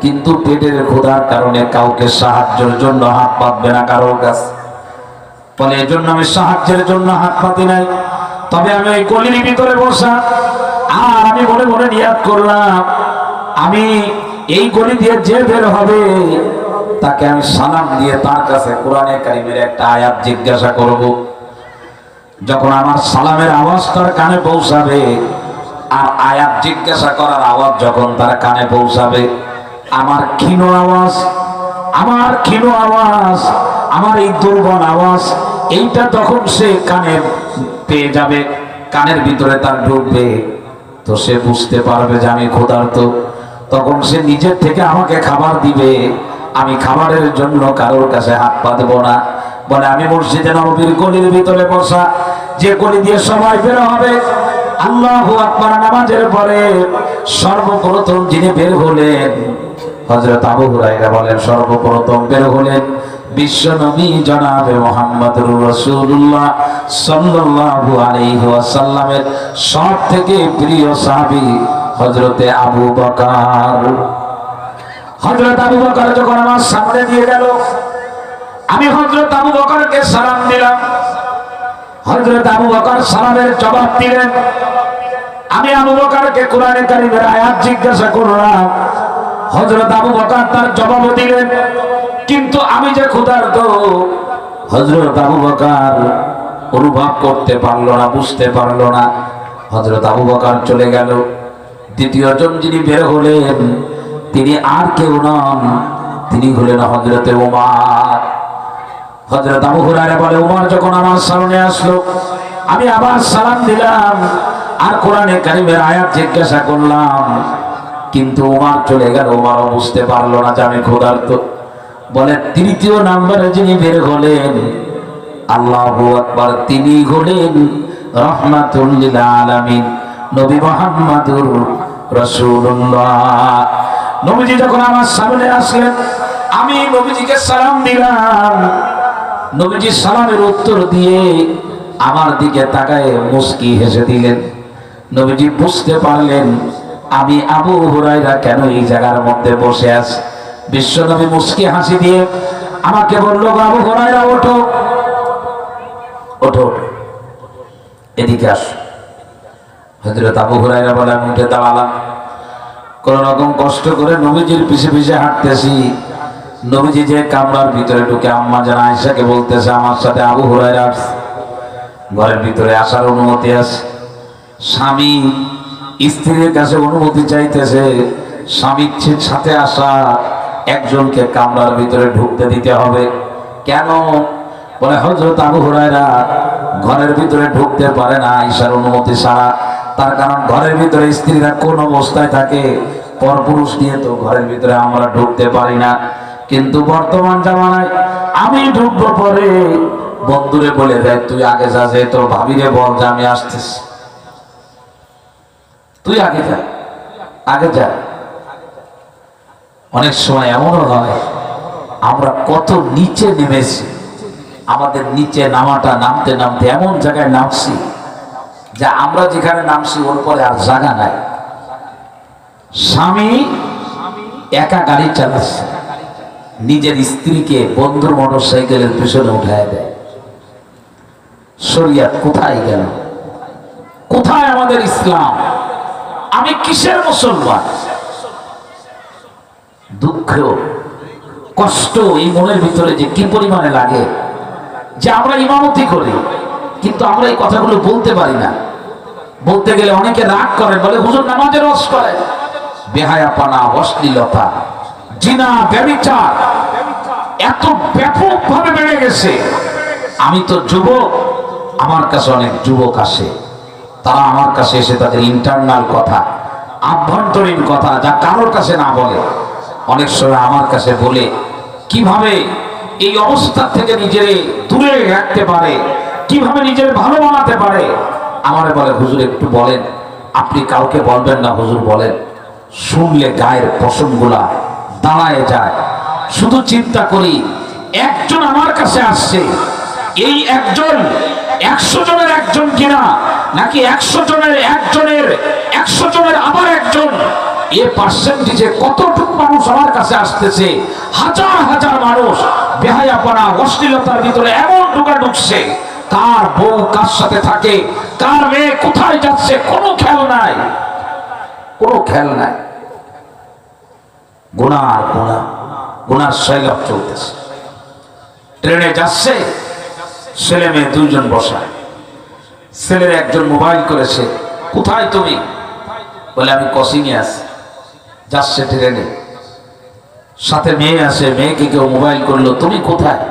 কিন্তু পেটের ক্ষুধার কারণে কাউকে সাহায্যের জন্য হাত পাতবে না কারোর কাছে, বলে এই জন্য আমি সাহায্যের জন্য হাত পাতি নাই। তবে আমি ওই গলির ভিতরে বসা, আর আমি মনে মনে নিয়াত করলাম আমি এই গলি দিয়ে যে বের হবে তাকে আমি সালাম দিয়ে তার কাছে কোরআনে কারিমের একটা আয়াত জিজ্ঞাসা করব। যখন আমার সালামের আওয়াজ তার কানে পৌঁছাবে আর আয়াত জিজ্ঞাসা করার আওয়াজ যখন তার কানে পৌঁছাবে, আমার ক্ষীণ আওয়াজ, আমার এই দুর্বল আওয়াজ, এইটা তখন সে কানে পেয়ে যাবে, কানের ভিতরে তার ঢুকবে, তো সে বুঝতে পারবে যে আমি ক্ষুধার্ত, তখন সে নিজের থেকে আমাকে খাবার দিবে, আমি খাবারের জন্য কারোর কাছে হাত পাতবো না। বলে আমি মসজিদে নববীর গলির ভিতরে বসা, যে গলি দিয়ে সবাই বের হবে, আল্লাহু আকবার নামাজের পরে সর্বপ্রথম যিনি বের হলেন, হযরত আবু হুরায়রা বলেন সর্বপ্রথম বের হলেন বিশ্ব নবী জনাবে মুহাম্মদুর রাসূলুল্লাহ সাল্লাল্লাহু আলাইহি ওয়াসাল্লামের সব থেকে প্রিয় সাহাবী হযরতে আবু বকর। হযরত আবু বকর যখন আমার সামনে দিয়ে গেল, আমি হযরত আবু বকরকে সালাম দিলাম, হযরত আবু বকর সালামের জবাব দিলেন, আমি আবু বকরকে কোরআনে কারীমের আয়াত জিজ্ঞাসা করলাম, হযরত আবু বকর তার জবাব দিলেন, কিন্তু আমি যে ক্ষুধার্ত হযরত আবু বকর অনুভব করতে পারলো না, বুঝতে পারলো না। হযরত আবু বকর চলে গেল। দ্বিতীয় জন যিনি বের হলেন তিনি আর কেউ নন, তিনি হলেন হযরতে ওমর। হযরত আবু হুরায়রা বলে, ওমর যখন আমার সামনে আসলো, আমি আবার সালাম দিলাম, আর কোরআনে কারিমের আয়াত জিজ্ঞাসা করলাম, কিন্তু ওমর চলে গেল। ওমরও বুঝতে পারলো না যে আমি ক্ষুধার্ত। বলে তৃতীয় নম্বরে যিনি বের হলেন, আল্লাহু আকবার, তিনি হলেন রাহমাতুল লিল আলামিন, নবী মুহাম্মদুর রাসূলুল্লাহ। নবীজি যখন আমার সামনে আসলেন, আমি নবীজিকে সালাম দিলাম। নবীজি সালামের উত্তর দিয়ে আমার দিকে তাকায় মুস্কি হেসে দিলেন। নবীজি বুঝতে পারলেন আমি আবু হুরায়রা কেন এই জায়গার মধ্যে বসে আছি। বিশ্বনবী মুস্কি হাসি দিয়ে আমাকে বলল, আবু হুরায়রা ওঠো, ওঠো, এদিকে আস। হযরত আবু হুরায়রা বলে, আমি উঠে দাঁড়ালাম। কোন রকম কষ্ট করে নবীজির পিছে পিছে হাঁটতেছি। নবীজি যে কামরার ভিতরে ঢুকে আম্মা জান আয়েশাকে বলতেছে, আমার সাথে আবু হুরায়রা আসছে। ঘরের ভিতরে আসার অনুমতি আছে। স্বামী স্ত্রীর কাছে অনুমতি চাইতেছে, স্বামীর সাথে আসা একজনকে কামরার ভিতরে ঢুকতে দিতে হবে। কেন? বলে হযরত আবু হুরায়রা ঘরের ভিতরে ঢুকতে পারে না আয়েশার অনুমতি ছাড়া। তার কারণ ঘরের ভিতরে স্ত্রীরা কোন অবস্থায় থাকে, পরপুরুষ দিয়ে তো ঘরের ভিতরে আমরা ঢুকতে পারি না। কিন্তু বর্তমান জামানায় আমি ঢুকবো পরে বন্ধুরে বলে দেয়, তুই আগে যা, যে তোর ভাবিরে বল যে আমি আসতেছি, তুই আগে যা, আগে যা। অনেক সময় এমনও হয় আমরা কত নিচে নেমেছি, আমাদের নিচে নামাটা নামতে নামতে এমন জায়গায় নামছি যে আমরা যেখানে নামছি ওর পরে আর জায়গা নাই। স্বামী একা গাড়ি চালাচ্ছে, নিজের স্ত্রীকে বন্ধুর মোটরসাইকেলের পিছনে উঠায় দেয়। শরিয়ত কোথায় গেল? কোথায় আমাদের ইসলাম? আমি কিসের মুসলমান? দুঃখ কষ্ট এই মনের ভিতরে যে কি পরিমাণে লাগে, যে আমরা ইমামতি করি কিন্তু আমরা এই কথাগুলো বলতে পারি না। বলতে গেলে অনেকে রাগ করে, বলে হুজুর নামাজের রস করে। বেহায়াপনা, অশ্লীলতা, জিনা, ব্যভিচার এত ব্যাপকভাবে বেড়ে গেছে। আমি তো যুবক, আমার কাছে অনেক যুবক আসে, তারা আমার কাছে এসে তাদের ইন্টারনাল কথা, আভ্যন্তরীণ কথা যা কারোর কাছে না বলে, অনেক সময় আমার কাছে বলে কিভাবে এই অবস্থা থেকে নিজের দূরে রাখতে পারে, কিভাবে নিজের ভালো বানাতে পারে। আমারে বলে, হুজুর একটু বলেন। আপনি কাউকে বলবেন না হুজুর বলেন, শুনলে গায়ের পশমগুলা দাঁড়ায় যায়। শুধু চিন্তা করি, একজন আমার কাছে আসছে, এই একজন 100 জনের একজন কিনা, নাকি 100 জনের একজনের 100 জনের আবার একজন। এ পার্সেন্টেজে কতটুকু মানুষ আমার কাছে আসতেছে? হাজার হাজার মানুষ বেহায়াপনা, অশ্লীলতার ভিতরে এমন ঢুকছে, কার বউ কার সাথে থাকে, কার মেয়ে কোথায় যাচ্ছে, কোনো খেয়াল নাই, কোনো খেয়াল নাই। গুনার গুনাহ, গুনার সৈলব চলতেছে। ট্রেনে যাচ্ছে, ছেলে মেয়ে দুইজন বসা, ছেলের একজন মোবাইল করেছে, কোথায় তুমি? বলে আমি ক্রসিংয়ে আছি। যাচ্ছে ট্রেনে, সাথে মেয়ে আছে, মেয়েকে কেউ মোবাইল করলো, তুমি কোথায়?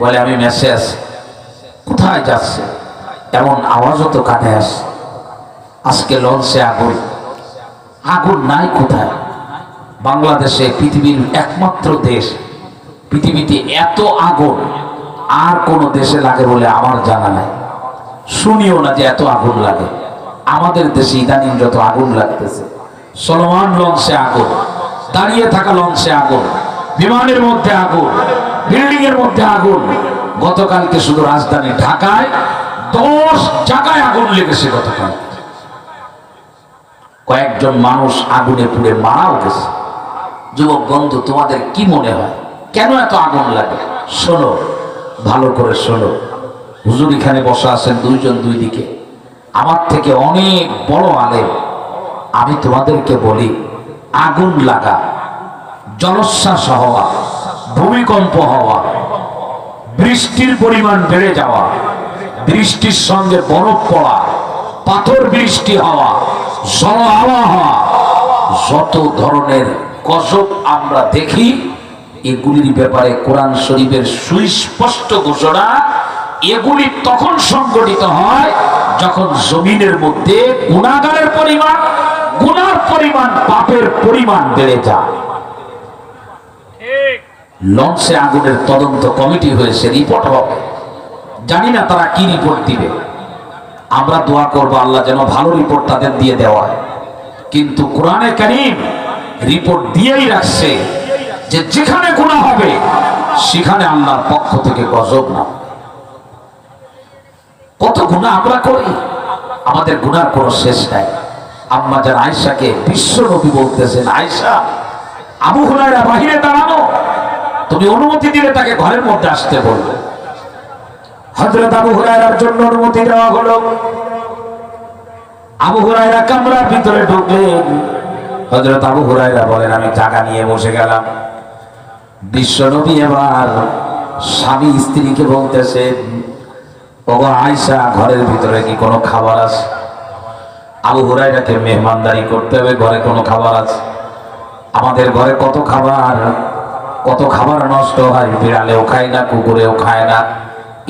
বলে আমি মেসে আছি। কোথায় যাচ্ছে? এমন আওয়াজও তো কানে আসে। আজকে লঞ্চে আগুন, আগুন নাই কোথায়? বাংলাদেশে পৃথিবীর একমাত্র দেশ, পৃথিবীতে এত আগুন আর কোন দেশে লাগে বলে আমার জানা নাই, শুনিও না যে এত আগুন লাগে। আমাদের দেশে ইদানিং যত আগুন লাগতেছে, চলমান লঞ্চে আগুন, দাঁড়িয়ে থাকা লঞ্চে আগুন, বিমানের মধ্যে আগুন, বিল্ডিং এর মধ্যে আগুন। গতকালকে শুধু রাজধানী ঢাকায় 10 জায়গায় আগুন লেগেছে। গতকাল কয়েকজন মানুষ আগুনে পুড়ে মারাও গেছে। যুবক বন্ধু, তোমাদের কি মনে হয় কেন এত আগুন লাগে? শোনো, ভালো করে শোনো। হুজুর এখানে বসা আছেন দুইজন, দুই দিকে আমার থেকে অনেক বড় আলেম। আমি তোমাদেরকে বলি, আগুন লাগা, জলোচ্ছ্বাস হওয়া, ভূমিকম্প হওয়া, বৃষ্টির পরিমাণ বেড়ে যাওয়া, বৃষ্টির সঙ্গে বরফ পড়া, পাথর বৃষ্টি হওয়া, জল হাওয়া হওয়া, যত ধরনের গজব আমরা দেখি, এগুলির ব্যাপারে কোরআন শরীফের সুস্পষ্ট ঘোষণা। এগুলি তখন সংগঠিত হয় যখন জমিনের মধ্যে গুনাহগারের পরিমাণ, গুনার পরিমাণ, পাপের পরিমাণ বেড়ে যায়, লঞ্চে আগুনের তদন্ত কমিটি হয়েছে, রিপোর্ট হবে, জানি না তারা কি রিপোর্ট দিবে। আমরা দোয়া করব আল্লাহ যেন ভালো রিপোর্ট তাদের দিয়ে দেওয়া হয়। কিন্তু কোরআনে কারীম রিপোর্ট দিয়েই রাখছে যে যেখানে গুনাহ হবে সেখানে আল্লাহর পক্ষ থেকে গজব না। কত গুনাহ আমরা করি, আমাদের গুনার কোনো শেষ নাই। আম্মা জান আয়েশাকে বিশ্ব নবী বলতেছেন, আয়েশা, আবু হুরায়রা বাহিরে দাঁড়ানো, তুমি অনুমতি দিলে তাকে ঘরের মধ্যে আসতে বলবে। হযরত আবু হুরায়রার জন্য অনুমতি দেওয়া হলো। আবু হুরায়রা কামরার ভিতরে ঢুকলেন। হযরত আবু হুরায়রা বলেন, আমি জায়গা নিয়ে বসে গেলাম। বিশ্ব নবী এবার স্বামী স্ত্রীকে বলতেছেন, ওগো আয়েশা, ঘরের ভিতরে কি কোনো খাবার আছে? আবু হুরায়রাকে মেহমানদারি করতে হবে, ঘরে কোনো খাবার আছে? আমাদের ঘরে কত খাবার নষ্ট হয়, বিড়ালেও খায় না, কুকুরেও খায় না,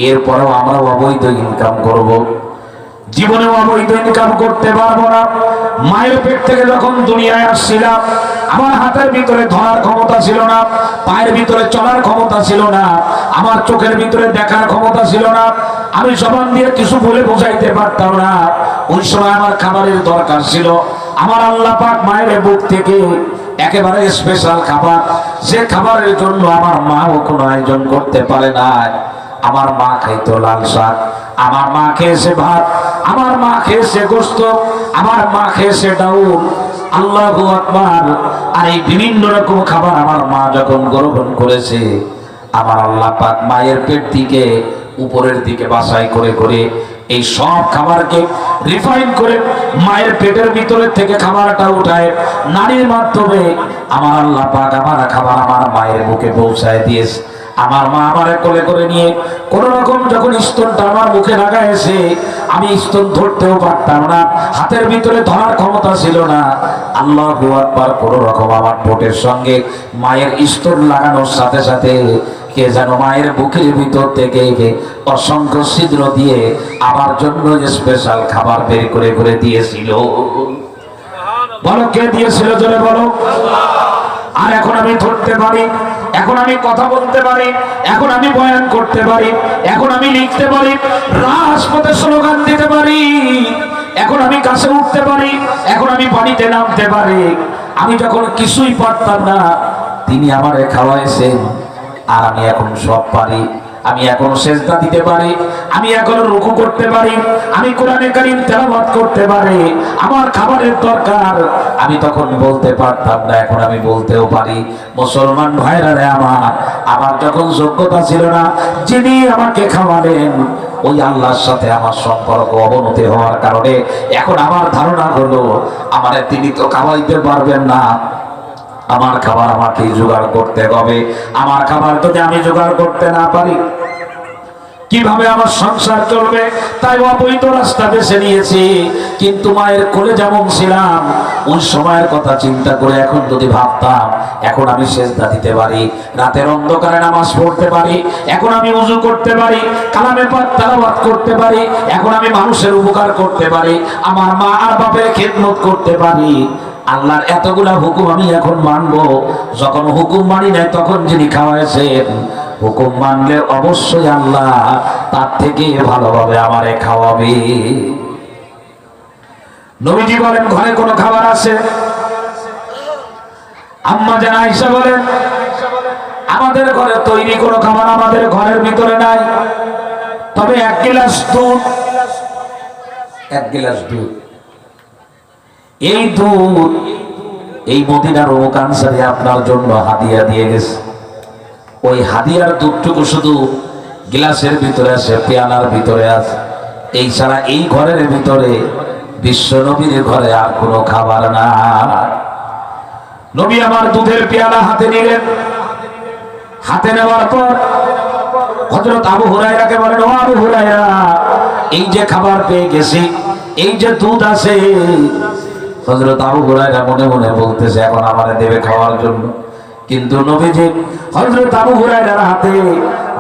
এরপরেও আমরা অবৈধ ইনকাম করব। জীবনেও অবৈধ ইনকাম করতে পারবো না। মায়ের পেট থেকে যখন দুনিয়ায় আসছিলাম, আমার হাতের ভিতরে ধরার ক্ষমতা ছিল না, পায়ের ভিতরে চলার ক্ষমতা ছিল না, আমার চোখের ভিতরে দেখার ক্ষমতা ছিল না, আমি জবান দিয়ে কিছু বলে বোঝাইতে পারতাম না। ওই সময় আমার খাবারের দরকার ছিল। আমার আল্লাহ পাক মায়ের বুক থেকে একেবারে স্পেশাল খাবার, যে খাবারের জন্য আমার মাও কোনো আয়োজন করতে পারে না। আমার মা খাইতো লাল শাক, আমার মা খেয়েছে ভাত, আমার মা খেয়েছে গোশত, আমার মা খেয়েছে ডাউল। আল্লাহু আকবার। আর এই বিভিন্ন রকম খাবার আমার মা যখন গ্রহণ করেছে, আমার আল্লাহ পাক মায়ের পেট থেকে উপরের দিকে বাছাই করে করে এই সব খাবারকে রিফাইন করে মায়ের পেটের ভিতরে থেকে খাবারটা উঠায় নারীর মাধ্যমে আমার আল্লাহ পাক আমার খাবার আমার মায়ের বুকে পৌঁছায় দিয়েছে। আমার মা আমারে কোলে করে নিয়ে কোন রকম যখন স্তনটা আমার মুখে লাগাইছে, আমি স্তন ধরতেও পারতাম না, হাতের ভিতরে ধরার ক্ষমতা ছিল না। আল্লাহু আকবার। কোন রকম আমার ঠোঁটের সঙ্গে মায়ের স্তন লাগানোর সাথে সাথে কে যেন মায়ের বুকের ভিতর থেকে অসংখ্য ছিদ্র দিয়ে আমার জন্য স্পেশাল খাবার বের করে করে দিয়েছিল। বলো, কে দিয়েছিল? জোরে বলো। আর এখন আমি ধরতে পারি, এখন আমি কথা বলতে পারি, এখন আমি বয়ান করতে পারি, এখন আমি লিখতে পারি, রাজপথে স্লোগান দিতে পারি, এখন আমি কাছে উঠতে পারি, এখন আমি পানিতে নামতে পারি। আমি যখন কিছুই পারতাম না, তিনি আমারে খাওয়াইছেন, আর আমি এখন সব পারি। আমি এখন সেজদা দিতে পারি, আমি এখন রুকু করতে পারি, আমি কোরআনে কারীম তেলাওয়াত করতে পারি। আমার খাবারের দরকার, আমি তখন বলতে পারতাম না, এখন আমি বলতেও পারি। মুসলমান ভাইরা রে আমার যখন যোগ্যতা ছিল না, যিনি আমাকে খাওয়ালেন ওই আল্লাহর সাথে আমার সম্পর্ক অবনতি হওয়ার কারণে এখন আমার ধারণা হলো আমারে তিনি তো খাওয়াইতে পারবেন না, আমার খাবার আমাকে জোগাড় করতে হবে। আমার খাবার যদি আমি জোগাড় করতে না পারি, কিভাবে আমার সংসার চলবে? তাই অবৈধ রাস্তা বেছে নিয়েছি। কিন্তু মায়ের কোলে যেমন ছিলাম, ওই সময়ের কথা চিন্তা করে এখন যদি ভাবতাম, এখন আমি সেজদা দিতে পারি, রাতের অন্ধকারে নামাজ পড়তে পারি, এখন আমি ওযু করতে পারি, কালামে পাক তেলাওয়াত করতে পারি, এখন আমি মানুষের উপকার করতে পারি, আমার মা আর বাপের খেদমত করতে পারি। আল্লাহর এতগুলা হুকুম আমি এখন মানবো। যখন হুকুম মানি নাই, তখন যিনি খাওয়াইছেন, হুকুম মানলে অবশ্যই আল্লাহ তার থেকে ভালোভাবে আমারে খাওয়াবে। নবীজি বলেন, ঘরে কোনো খাবার আছে? আম্মা জান আয়েশা বলেন, আমাদের ঘরে তৈরি কোনো খাবার আমাদের ঘরের ভিতরে নাই, তবে এক গ্লাস দুধ, এক গ্লাস দুধ। এই দুধ এই মদিনার অমুক আনসারী আপনার জন্য হাদিয়া দিয়ে গেছে। ওই হাদিয়ার দুধটুকু শুধু গ্লাসের ভিতরে আছে, পেয়ালার ভিতরে আছে। এই ছাড়া এই ঘরের ভিতরে বিশ্ব নবীর ঘরে আর কোনো খাবার না। নবী আমার দুধের পেয়ালা হাতে নিলেন। হাতে নেওয়ার পর হযরত আবু হুরায়রাকে বলেন, ও আবু হুরায়রা, এই যে খাবার পেয়ে গেছি, এই যে দুধ আছে। হযরত আবু হুরায়রা মনে মনে বলতেছে, এখন আমারে দেবে খাওয়ার জন্য। কিন্তু নবীজি হযরত আবু হুরায়রার হাতে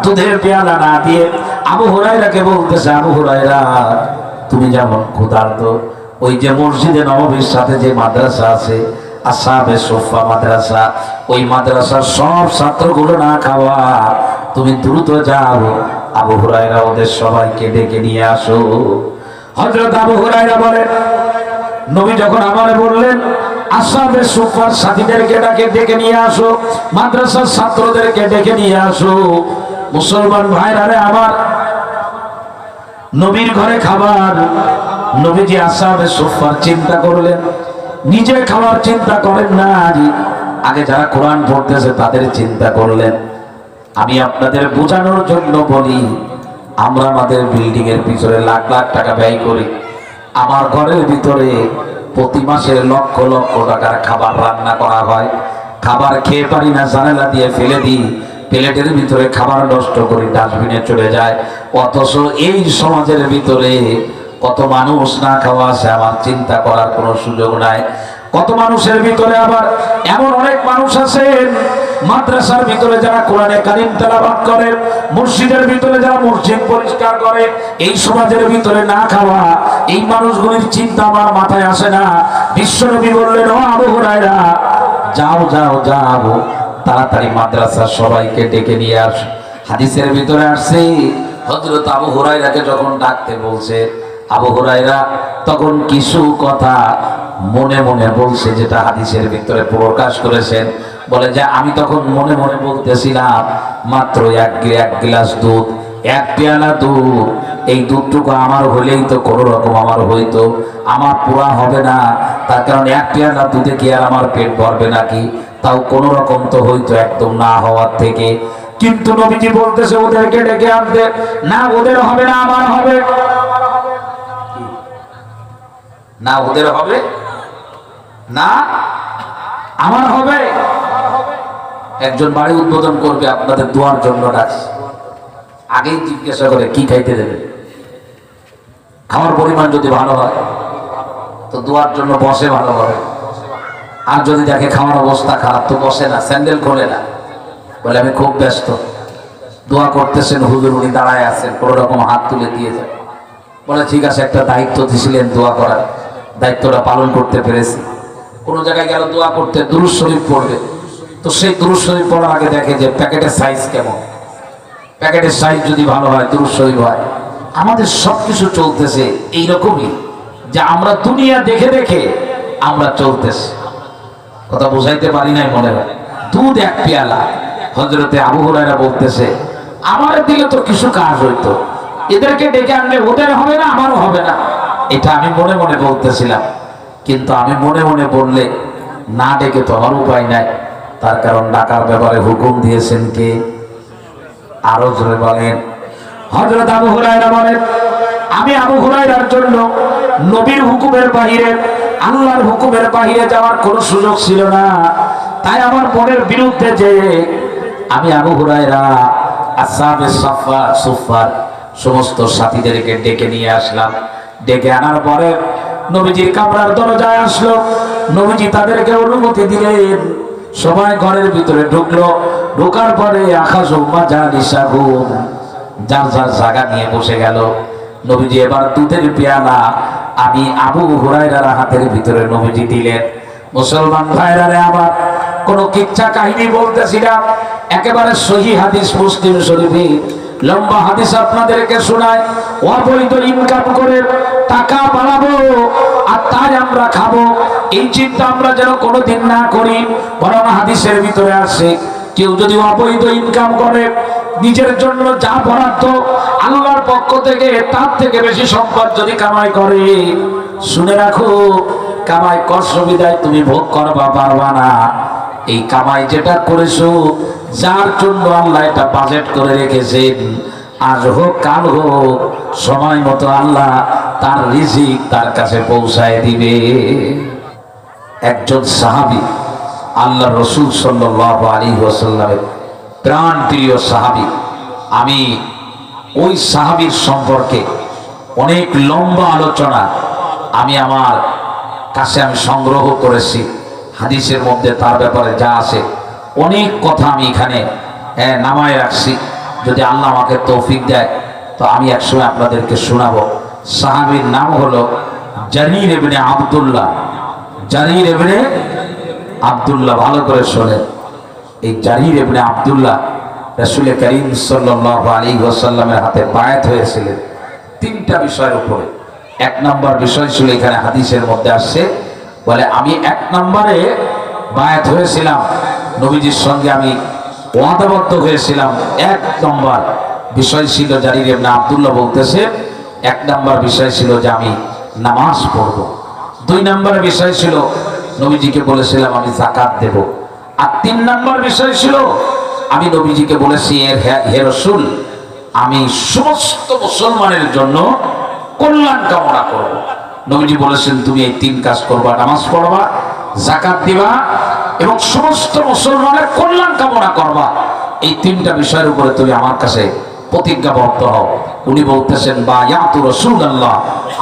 দুধের পেয়ালা না দিয়ে আবু হুরায়রাকে বলতেছে, আবু হুরায়রা, তুমি যেমন ক্ষুধার্ত, ওই যে মসজিদে নববীর সাথে যে মাদ্রাসা আছে আসহাবে সুফফা মাদ্রাসা, ওই মাদ্রাসার সব ছাত্রগুলো না খাওয়া, তুমি দ্রুত যাও, আবু হুরায়রা ওদের সবাইকে ডেকে নিয়ে আসো। হযরত আবু হুরায়রা বলেন, নবী যখন আমারে বললেন আসহাবে সুফফার সাথীদেরকে ডেকে নিয়ে আসো, মাদ্রাসার ছাত্রদেরকে ডেকে নিয়ে আসো, মুসলমান ভাইরা রে আমার, নবীর ঘরে খাবার, নবীজি আসহাবে সুফফার চিন্তা করলেন, নিজে খাওয়ার চিন্তা করেন না, আগে যারা কোরআন পড়তেছে তাদের চিন্তা করলেন। আমি আপনাদের বোঝানোর জন্য বলি, আমরা আমাদের বিল্ডিং এর পিছনে লাখ লাখ টাকা ব্যয় করি, আমার ঘরের ভিতরে প্রতি মাসে লক্ষ লক্ষ টাকার খাবার রান্না করা হয়, খাবার খেয়ে পারি না, জানালা দিয়ে ফেলে দিই, প্লেটের ভিতরে খাবার নষ্ট করি, ডাস্টবিনে চলে যায়, অথচ এই সমাজের ভিতরে কত মানুষ না খাওয়া আছে, আমার চিন্তা করার কোনো সুযোগ নাই। কত মানুষের ভিতরে আবার এমন অনেক মানুষ আছেন মাদ্রাসার ভিতরে যারা কোরআনে কারীম তেলাওয়াত করে, মসজিদের ভিতরে যারা মসজিদ পরিষ্কার করে, এই সমাজের ভিতরে না খাওয়া, এই মানুষগুলির চিন্তা আমার মাথায় আসে না। বিশ্বনবী বললেন, ও আবু হুরায়রা, যাও যাও যাও, তাড়াতাড়ি মাদ্রাসার সবাইকে ডেকে নিয়ে আস। হাদিসের ভিতরে আসছে, হযরত আবু হুরায়রাকে যখন ডাকতে বলছে, আবু হুরায়রা তখন কিছু কথা মনে মনে বলছে, যেটা হাদিসের ভিতরে প্রকাশ করেছেন। বলে যে আমি তখন মনে মনে বলতেছিলাম, মাত্র এক গ্লাস দুধ, এক পেয়ালা দুধ, এই দুধটুকু আমার হইলেই তো কোনো রকম আমার হইতো, আমার পুরা হবে না, তার কারণ এক পেয়ালা দুধে কি আর আমার পেট ভরবে নাকি, তাও কোনো রকম তো হইতো একদম না হওয়ার থেকে। কিন্তু নবীজি বলতেছে ওদেরকে ডেকে আনতে, না ওদের হবে না, আমার হবে না, ওদের হবে না, আমার হবে। একজন বাড়ি উদ্বোধন করবে, আপনাদের দোয়ার জন্য ডাকছে, আগেই জিজ্ঞাসা করে কি খাইতে দেবে, খাওয়ার পরিমাণ যদি ভালো হয় তো দোয়ার জন্য বসে ভালো হবে, আর যদি দেখে খাওয়ার অবস্থা খারাপ তো বসে না, স্যান্ডেল খোলে না, বলে আমি খুব ব্যস্ত, দোয়া করতেছেন হুজুর, উনি দাঁড়ায় আছেন, কোনো রকম হাত তুলে দিয়ে যায়। বলে ঠিক আছে, একটা দায়িত্ব দিয়েছিলেন দোয়া করার, দায়িত্বটা পালন করতে পেরেছি। কোনো জায়গায় গেল দোয়া করতে, দুরূদ শরীফ পড়বে, তো সেই দুরূদ শরীফ পড়ার আগে দেখে যে প্যাকেটের সাইজ কেমন, প্যাকেটের সাইজ যদি ভালো হয় দুরূদ শরীফ হয়। আমাদের সবকিছু চলতেছে এইরকমই, যে আমরা দুনিয়া দেখে দেখে আমরা চলতেছি। কথা বুঝাইতে পারি নাই মনে হয়। দুধ এক পেয়ালা, হযরতে আবু হুরায়রা বলতেছে আমার দিলে তো কিছু কাজ হইতো, এদেরকে ডেকে আনলে ওদের হবে না, আমারও হবে না, এটা আমি মনে মনে বলতেছিলাম। কিন্তু আমি মনে মনে বললে না ডেকে তো আমার উপায় নাই, তার কারণ ডাকার ব্যাপারে হুকুম দিয়েছেন কে? আরো জোরে বলেন। হযরত আবু হুরায়রা বলেন, আমি আবু হুরায়রার জন্য নবীর হুকুমের বাহিরে, আল্লাহর হুকুমের বাহিরে যাওয়ার কোনো সুযোগ ছিল না, তাই আমার মনের বিরুদ্ধে যে আমি আবু হুরায়রা আসহাবে সুফফার সমস্ত সাথীদেরকে ডেকে নিয়ে আসলাম। ডেকে আনার পরে নবীজির কামরার দরজায় আসলো, নবীজি তাদেরকে অনুমতি দিলেন, সবাই ঘরের ভিতরে ঢুকলো। ঢোকার পরে আখাযু মাজালিসাহুম, যার যার জায়গা নিয়ে বসে গেল। নবীজি এবার দুধের পেয়ালা আমি আবু হুরায়রার হাতের ভিতরে নবীজি দিলেন। মুসলমান ভাইরা রে আমার, কোন কিচ্ছা কাহিনী বলতেছি না, একেবারে সহিহ হাদিস, মুসলিম শরীফে লম্বা হাদিস আপনাদেরকে শোনায়। অবৈধ ইনকাম করে টাকা বাড়াবো আর তাই আমরা খাবো, এই চিন্তা আমরা যেন কোনোদিন না করি। বরং হাদিসের ভিতরে আসে, কেউ যদি অবৈধ ইনকাম করে, নিজের জন্য যা বরাদ্দ আল্লাহর পক্ষ থেকে তার থেকে বেশি সম্পদ যদি কামাই করে, শুনে রাখো কামাই কষ্ট বিদায় তুমি ভোগ করবা পারবা না। এই কামাই যেটা করেছো, যার জন্য আল্লাহ এটা বাজেট করে রেখেছেন, আজ হোক কাল হোক সময় মতো আল্লাহ তার রিজিক তার কাছে পৌঁছায় দিবে। একজন সাহাবী, আল্লাহ রাসূল সাল্লাল্লাহু আলাইহি ওয়াসাল্লামের প্রাণ প্রিয় সাহাবী, আমি ওই সাহাবীর সম্পর্কে অনেক লম্বা আলোচনা আমি আমার কাছে সংগ্রহ করেছি। হাদিসের মধ্যে তার ব্যাপারে যা আছে অনেক কথা আমি এখানে নামায় রাখছি। যদি আল্লাহ আমাকে তৌফিক দেয় তো আমি একসময় আপনাদেরকে শোনাবো। সাহাবীর নাম হলো জারির ইবনে আব্দুল্লাহ। জারির ইবনে আব্দুল্লাহ, ভালো করে শোনেন। এই জারির ইবনে আব্দুল্লাহ রাসূল করিম সাল্লাল্লাহু আলাইহি ওয়াসাল্লামের হাতে বায়াত হয়েছিলেন তিনটা বিষয়ের উপরে। এক নম্বর বিষয় ছিল, এখানে হাদিসের মধ্যে আসছে, বলে আমি এক নম্বরে বায়াত হয়েছিলাম, নবীজির সঙ্গে আমি ওয়াদাবদ্ধ হয়েছিলাম। এক নম্বর বিষয় ছিল, জারির ইবনে আব্দুল্লাহ বলতেছে, এক নম্বর বিষয় ছিল যে আমি নামাজ পড়ব। দুই নম্বর বিষয় ছিল নবীজিকে বলেছিলাম আমি যাকাত দেব। আর তিন নম্বর বিষয় ছিল আমি নবীজিকে বলেছি, হে রাসূল, আমি সমস্ত মুসলমানের জন্য কল্যাণ কামনা করব। নবীজি বলেছেন তুমি এই তিন কাজ করবা, নামাজ পড়বা, যাকাত দিবা এবং সমস্ত মুসলমানের কল্যাণ কামনা করবা। এই তিনটা বিষয়ের উপরে তুমি আমার কাছে প্রতিজ্ঞাবদ্ধ হও। উনি বলতেছেন বায়াতু রাসূলুল্লাহ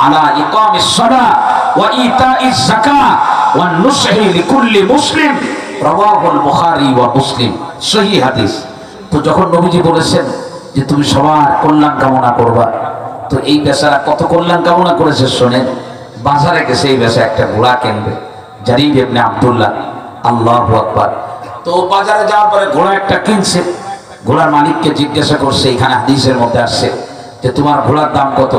আলা ইকামিস সালাহ ওয়া ইতাইজ যাকাত ওয়া নুসহি লিকুল্লি মুসলিম, রাওয়াহুল বুখারী ওয়া মুসলিম, সহিহ হাদিস। তো যখন নবীজি বলেছেন যে তুমি সবার কল্যাণ কামনা করবা, তো এই বেচারা কত কল্যাণ কামনা করেছে শোনেন। বাজারে গেছে এই বেচা একটা ঘোড়া কিনবে, জারির ইবনে আব্দুল্লাহ, আল্লাহু আকবার। তো বাজারে যাওয়ার পরে ঘোড়া একটা কিনছে। ঘোড়ার মালিককে জিজ্ঞাসা করছে, এখানে হাদিসের মধ্যে আসছে যে তোমার ঘোড়ার দাম কত?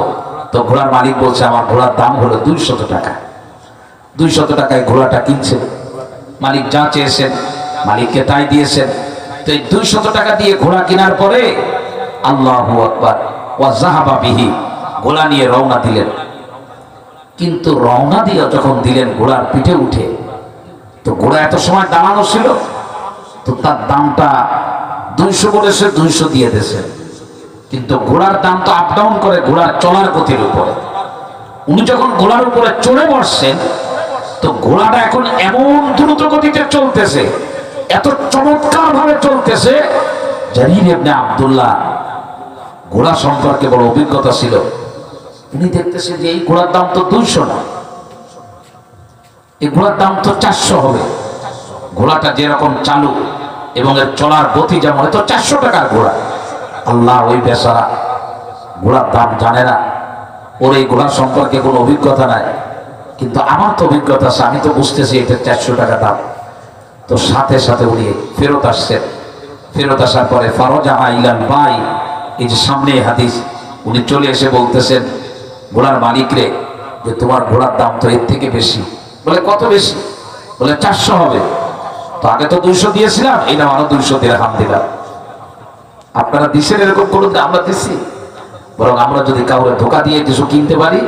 তো ঘোড়ার মালিক বলছে আমার ঘোড়ার দাম হলো 200 টাকা। 200 টাকায় ঘোড়াটা কিনছে। মালিক যা চেয়েছেন মালিককে তাই দিয়েছেন। তো এই 200 টাকা দিয়ে ঘোড়া কেনার পরে আল্লাহু আকবার ওয়া যাহাবা বিহি, ঘোড়া নিয়ে রওনা দিলেন। কিন্তু রওনা দিয়ে যখন দিলেন ঘোড়ার পিঠে উঠে, তো ঘোড়া এত সময় দাঁড়ানো ছিল, তো তার দামটা 200 বলেছে, 200 দিয়ে দিয়েছে। কিন্তু ঘোড়ার দাম তো আপ ডাউন করে ঘোড়ার চলার গতির উপরে। উনি যখন ঘোড়ার উপরে চড়ে বসছেন, তো ঘোড়াটা এখন এমন দ্রুত গতিতে চলতেছে, এত চমৎকার ভাবে চলতেছে। জারির ইবনে আব্দুল্লাহ ঘোড়া সম্পর্কে বড় অভিজ্ঞতা ছিল। উনি দেখতেছে যে এই ঘোড়ার দাম তো 200 না, এই ঘোড়ার দাম তো 400 হবে। ঘোড়াটা যেরকম চালু এবং এর চলার গতি যেমন, তো 400 টাকার ঘোড়া। আল্লাহ, ওই বেচারা ঘোড়ার দাম জানে না, ওর এই ঘোড়ার সম্পর্কে কোনো অভিজ্ঞতা নাই। কিন্তু আমার তো অভিজ্ঞতা আছে, আমি তো বুঝতেছি এটা 400 টাকা দাম। তো সাথে সাথে উনি ফেরত আসছেন। ফেরত আসার পরে ফারজাহা ইলাল বাই, এই যে সামনে হাদিস, উনি চলে এসে বলতেছেন ঘোড়ার মালিকরে যে তোমার ঘোড়ার দাম তো এর থেকে বেশি। বলে কত বেশি? বলে 400 হবে। তো আগে তো 200 দিয়েছিলাম, এই নাম আরো 200 দিরহাম দিলাম। আপনারা দিচ্ছেন এরকম করুন? আমরা দিচ্ছি। বরং আমরা যদি কাউকে ধোকা দিয়ে কিছু কিনতে পারি,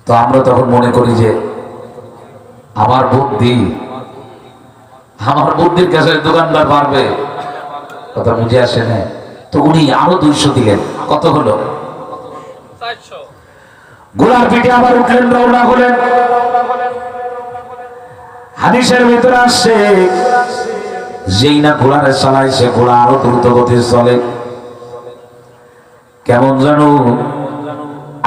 তো আমরা তখন মনে করি যে আমার বুদ্ধির কাছে দোকানদার পারবে। কথা বুঝে আসে না? তো উনি আরো 200 দিলেন। কত হলো? 400। ঘোড়ার পিঠে আবার উঠলেন, রওনা হলেন। হাদিসের ভিতরে আসছে যেই না ঘোড়ারে চালায় সে ঘোড়া আরো দ্রুত গতিতে চলে। কেমন জানো,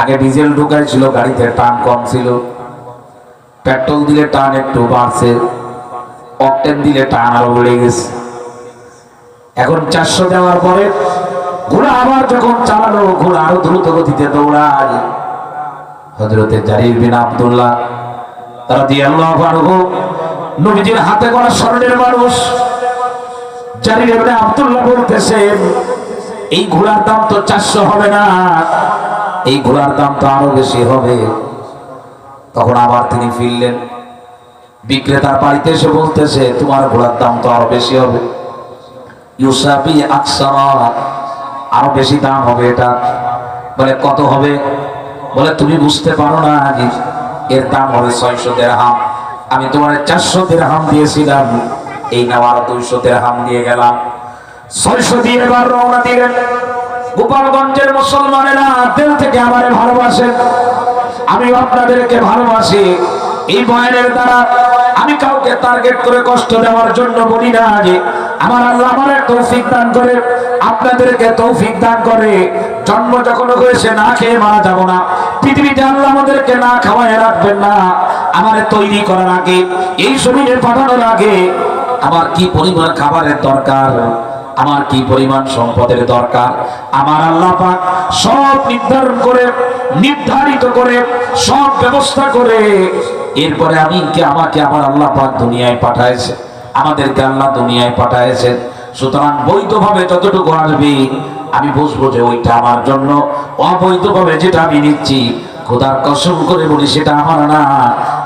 আগে ডিজেল ঢুকাইছিল গাড়িতে, টান কম ছিল। পেট্রোল দিলে টান একটু বাড়ছে, অকটেন দিলে টান আরো বেড়ে গেছে। এখন 400 দেওয়ার পরে ঘোড়া আবার যখন চালালো, ঘোড়া আরো দ্রুত গতিতে দৌড়ায়। হযরতে জারির বিন আব্দুল্লাহ রাদিয়াল্লাহু আনহু, নবীজির হাতে গড়া স্বর্ণের মানুষ, জারির বিন আব্দুল্লাহ বলতেছেন এই ঘোড়ার দাম তো 400 হবে না, এই ঘোড়ার দাম তো আরো বেশি হবে। তখন আবার তিনি ফিরলেন, বিক্রেতার বাড়িতে এসে বলতেছে তোমার ঘোড়ার দাম তো আরো বেশি হবে, ইউসাবি আকসারা, আরো বেশি দাম হবে এটা। বলে কত হবে? বলে তুমি বুঝতে পারো না, এর দাম হবে 600 দিরহাম। আমি তোমার 400 দিরহাম দিয়েছিলাম, এই নাও আরো 200 দিরহাম দিয়ে গেলাম। 600 দিয়ে এবার রওনা দিলেন। গোপালগঞ্জের মুসলমানেরা দিল থেকে আমারে ভালোবাসেন, আমি আপনাদেরকে ভালোবাসি। এই বয়ানের দ্বারা আমি কাউকে টার্গেট করে কষ্ট দেওয়ার জন্য বলি না। আমার আল্লাহ আমারে তৌফিক দান করে, আপনাদেরকে তৌফিক দান করে। জন্ম যখন হয়েছে না খেয়ে মারা যাব না, পৃথিবীতে আল্লাহ আমাদেরকে না খাওয়ায় রাখবেন না। আমারে তৈরি করার আগে, এই জমিনে পাঠানোর আগে আমার কি পরিমাণ খাবারের দরকার, আমার কি পরিমাণ সম্পদের দরকার, আমার আল্লাহ পাক সব নির্ধারিত করে সব ব্যবস্থা করে এরপরে আমাকে আমার আল্লাহ পাক দুনিয়ায় পাঠাইছে, আমাদেরকে আল্লাহ দুনিয়ায় পাঠাইছে। সুতরাং বৈধভাবে যতটুকু আসবে আমি বুঝবো যে ওইটা আমার জন্য, অবৈধভাবে যেটা আমি নিচ্ছি খোদার কসম করে বলি সেটা আমার না,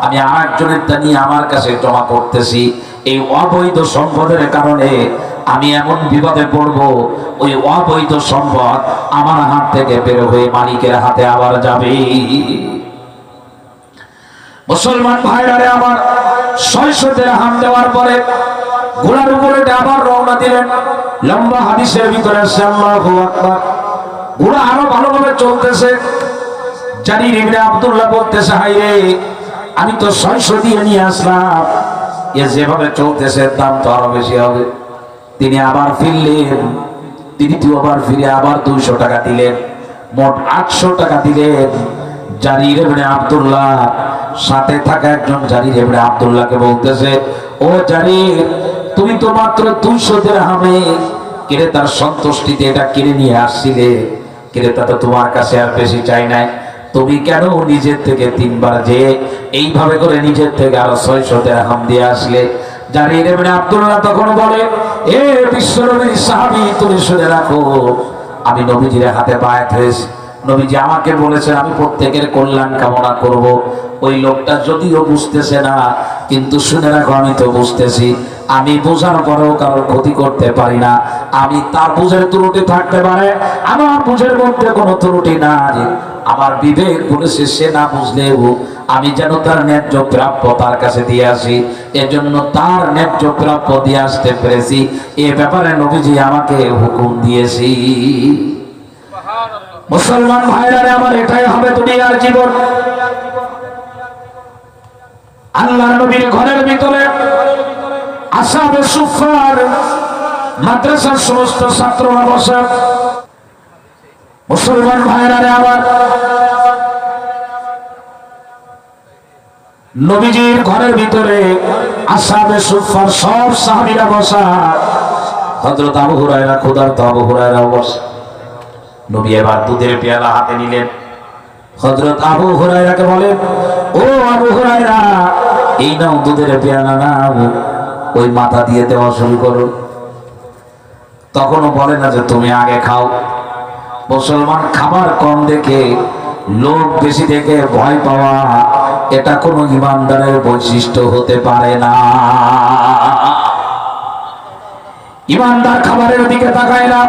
আমি আরেকজনের তা নিয়ে আমার কাছে জমা করতেছি। এই অবৈধ সম্পদের কারণে আমি এমন বিপদে পড়ব, ওই অবৈধ সম্পদ আমার হাত থেকে বের হয়ে মালিকের হাতে আবার যাবে। মুসলমান ভাইরারে আমার 600 দিরহাম দেওয়ার পরে ঘোড়ার উপরে আবার রওনা দিলেন। লম্বা হাদিসের ভিতরে আছে আল্লাহু আকবার। ঘোড়া আরো ভালোভাবে চলতেছে। জারির ইবনে আব্দুল্লাহ বলতেছে, হায়রে আমি তো 600 দিয়ে নিয়ে আসলাম, এ যেভাবে চলতেছে দাম তো আরো বেশি হবে। তিনি আবার ফিরলেন, দ্বিতীয়বার ফিরে আবার 200 টাকা দিলেন, মোট 800 টাকা দিলেন। জারির ইবনে আব্দুল্লাহ সাথে থাকা একজন জারির ইবনে আব্দুল্লাহকে বলতেছে, ও জারির, তুমি তো মাত্র 200 দিরহামে ক্রেতার সন্তুষ্টিতে এটা কিনে নিয়ে আসছিলে, ক্রেতা তো তোমার কাছে আর বেশি চাই নাই, তুমি কেন নিজের থেকে 3 বার যে এইভাবে করে নিজের থেকে আরো 600 দিরহাম দিয়ে আসলে? জারির ইবনে আব্দুল্লাহ তখন বলে, এ বিশ্বনবীর সাহাবী, তুমি শুনে রাখো, আমি নবীজির হাতে বায়াত হয়েছি, নবীজি আমাকে বলেছেন আমি প্রত্যেকের কল্যাণ কামনা করব। ওই লোকটা যদিও বুঝতেছে না, কিন্তু শুনে রাখো আমি তো বুঝতেছি, আমি বোঝার পরেও কারোর ক্ষতি করতে পারি না। আমি তার বুঝের ত্রুটি থাকতে পারে, আমার বুঝের মধ্যে কোনো ত্রুটি নাই, আমার বিবেক বলেছে সে না বুঝলেও আমি যেন তার ন্যায্য প্রাপ্য তার কাছে দিয়ে আসি, এজন্য তার ন্যায্য প্রাপ্য দিয়ে আসতে পেরেছি। এ ব্যাপারে নবীজি আমাকে হুকুম দিয়েছি। মুসলমান ভাইরা আমার, এটাই হবে দুনিয়ার জীবন। আল্লাহর নবীর ঘরের ভিতরে আসহাবে সুফফার মাদ্রাসার সমস্ত ছাত্ররা বসে। মুসলমান ভাইরা আমার, নবীজির ঘরের ভিতরে আসহাবে সুফফার সব সাহাবীরা বসা। হযরত আবু হুরায়রা, খোদার তো আবু হুরায়রাও বসে। নবী এবার দুধের পেয়ালা হাতে নিলেন। হযরত আবু হুরায়রাকে বলেন, ও আবু হুরায়রা, এই নাও দুধের পেয়ালা, নাও, ওই মাথা দিয়ে দেওয়া শুরু করো। তখনও বলে না যে তুমি আগে খাও। মুসলমান খাবার কম দেখে, লোভ বেশি দেখে ভয় পাওয়া, এটা কোনো ইমানদারের বৈশিষ্ট্য হতে পারে না। ইমানদার খাবারের দিকে তাকায় না,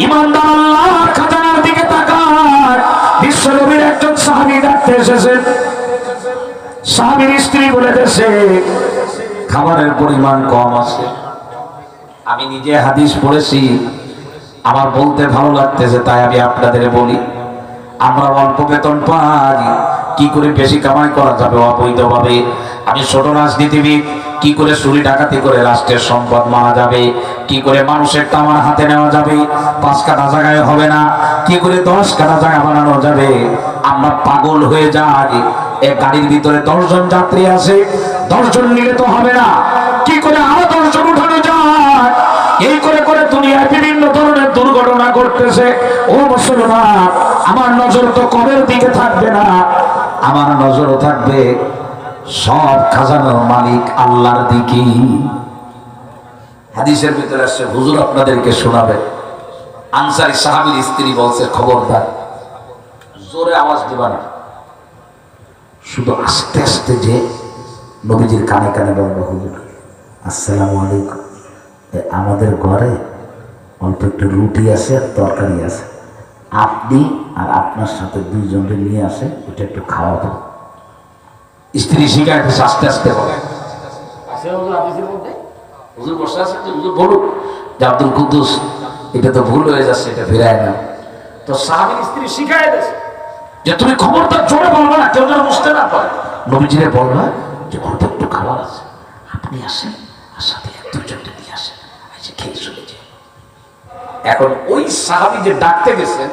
ইমানদার আল্লাহর খাজানার দিকে তাকায়। বিশ্বনবীর একজন সাহাবী ডাকতে এসেছেন। সাহাবীর স্ত্রী বলে দিয়েছে খাবারের পরিমাণ কম আছে। আমি নিজে হাদিস পড়েছি, আমার বলতে ভালো লাগতেছে, তাই আমি আপনাদের বলি। আমরা অল্প বেতন পাই, কি করে বেশি কামাই করা যাবে অবৈধভাবে? আমি ছোট রাজনীতিবিদ, কি করে চুরি ডাকাতি করে রাষ্ট্রের সম্পদ মারা যাবে? কি করে মানুষের টামার হাতে নেওয়া যাবে? 5 কাঠা জায়গায় হবে না, কি করে 10 কাঠা জায়গা বানানো যাবে? আমরা পাগল হয়ে যাই। এই গাড়ির ভিতরে 10 জন যাত্রী আছে, 10 জন নিলে তো হবে না, কি করে আরো 10 জন উঠানো যায়? এই করে করে দুনিয়ায় বিভিন্ন ধরনের দুর্ঘটনা ঘটতেছে। ও মুসলমান, আমার নজর তো কবের দিকে থাকবে না, আমার নজরও থাকবে সব খাজানার মালিক আল্লাহর দিকে। হাদিসের ভিতরে আসছে, হুজুর আপনাদেরকে শোনাবে। আনসারী সাহাবীর স্ত্রী বলছে, খবরদার, জোরে আওয়াজ দিবা না, শুধু আস্তে আস্তে যে নবীজির কানে কানে বলবো, হুজুর আসসালামু আলাইকুম, আমাদের ঘরে অল্প একটু রুটি আছে আর তরকারি আছে, আপনি আর আপনার সাথে 2 জনকে নিয়ে আসে, এটা একটু খাওয়াবো। স্ত্রী শিখাইতেছে আস্তে আস্তে বলে। হুজুর বসে আছে, হুজুর বলুক যে আব্দুল কুদ্দুস, এটা তো ভুল হয়ে যাচ্ছে, এটা ফেরায় না। তো সাহাবীর স্ত্রী শিখাই দিয়েছে যে তুমি খবরটা জোরে বলবে না, কেউ যেন বুঝতে না পারে। নবীজিরে বলবে যে অল্প একটু খাবার আছে, আপনি আসেন আর সাথে 1-2 জনকে নিয়ে আসেন, আচ্ছা খেয়ে চলে যায়। এখন ওই সাহাবী যে ডাকতে গেছেন,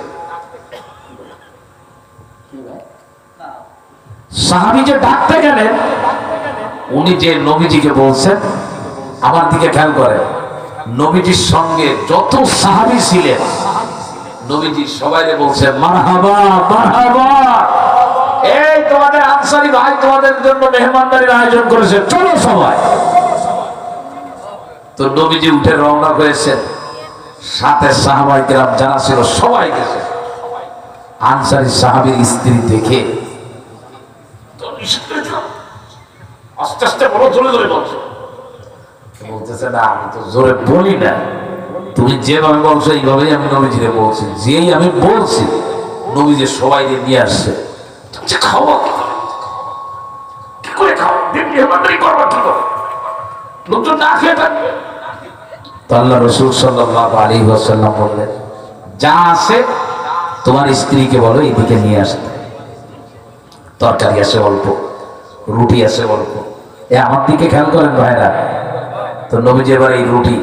সাহাবী যে ডাকতে গেলেন, উনি যে নবীজিকে বলছেন, আমার দিকে খেয়াল করেন, নবীজির সঙ্গে যত সাহাবী ছিলেন নবীজি সবাইকে বলছে মারহাবা মারহাবা, এই তোমাদের আনসারী ভাই তোমাদের জন্য মেহমানদারির আয়োজন করেছে, চলো সবাই। তো নবীজি উঠে রওনা হয়েছেন, সাথে সাহাবায়ে কেরাম যারা ছিল সবাই গেছে। আনসারী সাহাবীর স্ত্রী দেখে আস্তে আস্তে বড় জোরে জোরে বলছে, বলতেছে না আমি তো জোরে বলি না, তুমি যেভাবে বলছো এইভাবেই আমি নবীজিরে বলছি। যেই আমি বলছি নবীজি সবাই নিয়ে আসছে। খাওয়া কি করে খাও, মেহমানদারি করবা কি করে, লোকজন না খেয়ে থাকবে। তো আল্লাহ রাসূল সাল্লাল্লাহু আলাইহি ওয়াসাল্লাম বললেন, যা আছে তোমার স্ত্রীকে বলো এদিকে নিয়ে আসতে। তরকারি আছে অল্প, রুটি আছে অল্প। আমার দিকে খেয়াল করেন ভাইরা। তো নবীজি এবার এই রুটি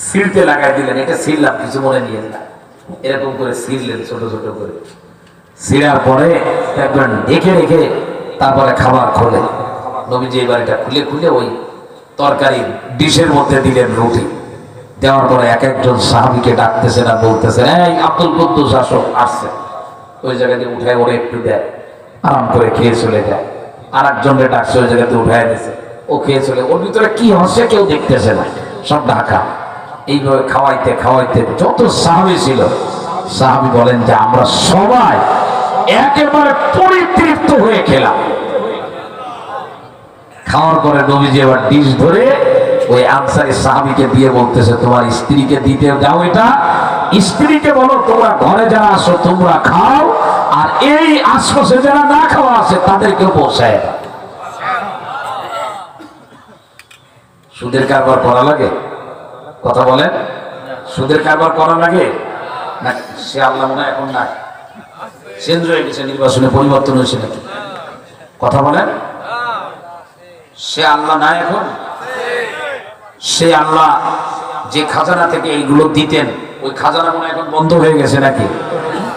সিলতে লাগাই দিলেন, এটা সিললাম কিছু মনে নিয়ে না, এরকম করে সিললেন ছোট ছোট করে। সিলার পরে একবার ঢেকে রেখে তারপরে খাবার খোলে। নবীজি এবার এটা খুলে খুলে ওই তরকারি ডিশের মধ্যে দিলেন রুটি। দেওয়ার পরে এক একজন সাহাবীকে ডাকতেছে না, বলতেছে এই আব্দুল কুদ্দুস আসো, আসছে। ওই জায়গাতে উঠায় ওরে একটু দেয়, আরাম করে খেয়ে চলে যায়। আর একজনকে ডাকছে, ওই জায়গাতে উঠায় দিয়েছে, ও খেয়ে চলে। ওর ভিতরে কি হচ্ছে কেউ দেখতেছে না, সব ঢাকা। এইভাবে খাওয়াইতে খাওয়াইতে যত সাহাবী ছিল, সাহাবী বলেন যে আমরা সবাই একেবারে পরিতৃপ্ত হয়ে খেলাম। খাওয়ার পরে নবীজি এবার ডিশ ধরে ওই আনসারী সাহাবীকে দিয়ে বলতেছে, তোমার স্ত্রীকে দিতে যাও, এটা স্ত্রীকে বলো তোমরা ঘরে যারা আসো তোমরা খাও, আর এই আশপাশে যারা না খাওয়া আছে তাদেরকেও পৌঁছায়। সুদের কারবার করা লাগে? কথা বলেন, সুদের কারবার করা লাগে না? সে আল্লাহ মনে এখন নাই, চেঞ্জ হয়ে গেছে, নির্বাচনে পরিবর্তন হয়েছে নাকি? কথা বলেন, সে আল্লাহ নাই এখন? সে আল্লাহ যে খাজানা থেকে এইগুলো দিতেন, ওই খাজানা মনে এখন বন্ধ হয়ে গেছে নাকি?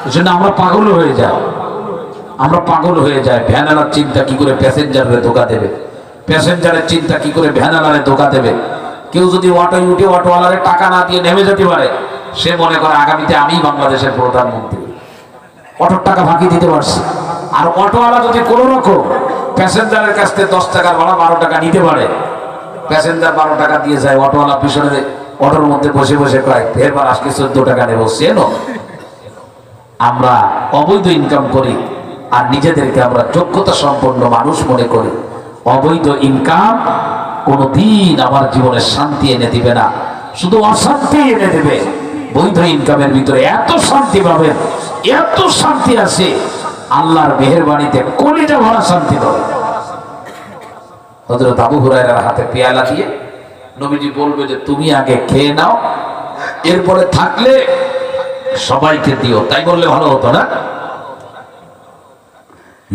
সেজন্য আমরা পাগল হয়ে যাই, আমরা পাগল হয়ে যাই। ভ্যানালার চিন্তা কি করে প্যাসেঞ্জারে ধোকা দেবে, প্যাসেঞ্জারের চিন্তা কি করে ভ্যানালারে ধোকা দেবে। কেউ যদি অটোয় উঠে অটোওয়ালারে টাকা না দিয়ে নেমে যেতে পারে, সে মনে করে আগামীতে আমি বাংলাদেশের প্রধানমন্ত্রী, অটোর টাকা ফাঁকি দিতে পারছি। আর অটোওয়ালা যদি কোনো রকম প্যাসেঞ্জারের কাছ থেকে 10 টাকার ভাড়া 12 টাকা নিতে পারে, প্যাসেঞ্জার 12 টাকা দিয়ে যায়, অটোওয়ালা পিছনে অটোর মধ্যে বসে বসে কয় এরপর আজকে 14 টাকা নেবো। সেনো আমরা অবৈধ ইনকাম করি আর নিজেদেরকে আমরা যোগ্যতা সম্পন্ন মানুষ মনে করি। অবৈধ ইনকাম কোনোদিন আমার জীবনে শান্তি এনে দিবে না, শুধু অশান্তি এনে দেবে। বৈধ ইনকামের ভিতরে এত শান্তি পাবেন, এত শান্তি আছে, আল্লাহর মেহেরবানিতে কলিজা ভরা শান্তি পাবে। হযরত আবু হুরায়রার হাতে পেয়ালা দিয়ে নবীজি বলবে যে তুমি আগে খেয়ে নাও, এরপরে থাকলে সবাইকে দিও। তাই বললে ভালো হতো না?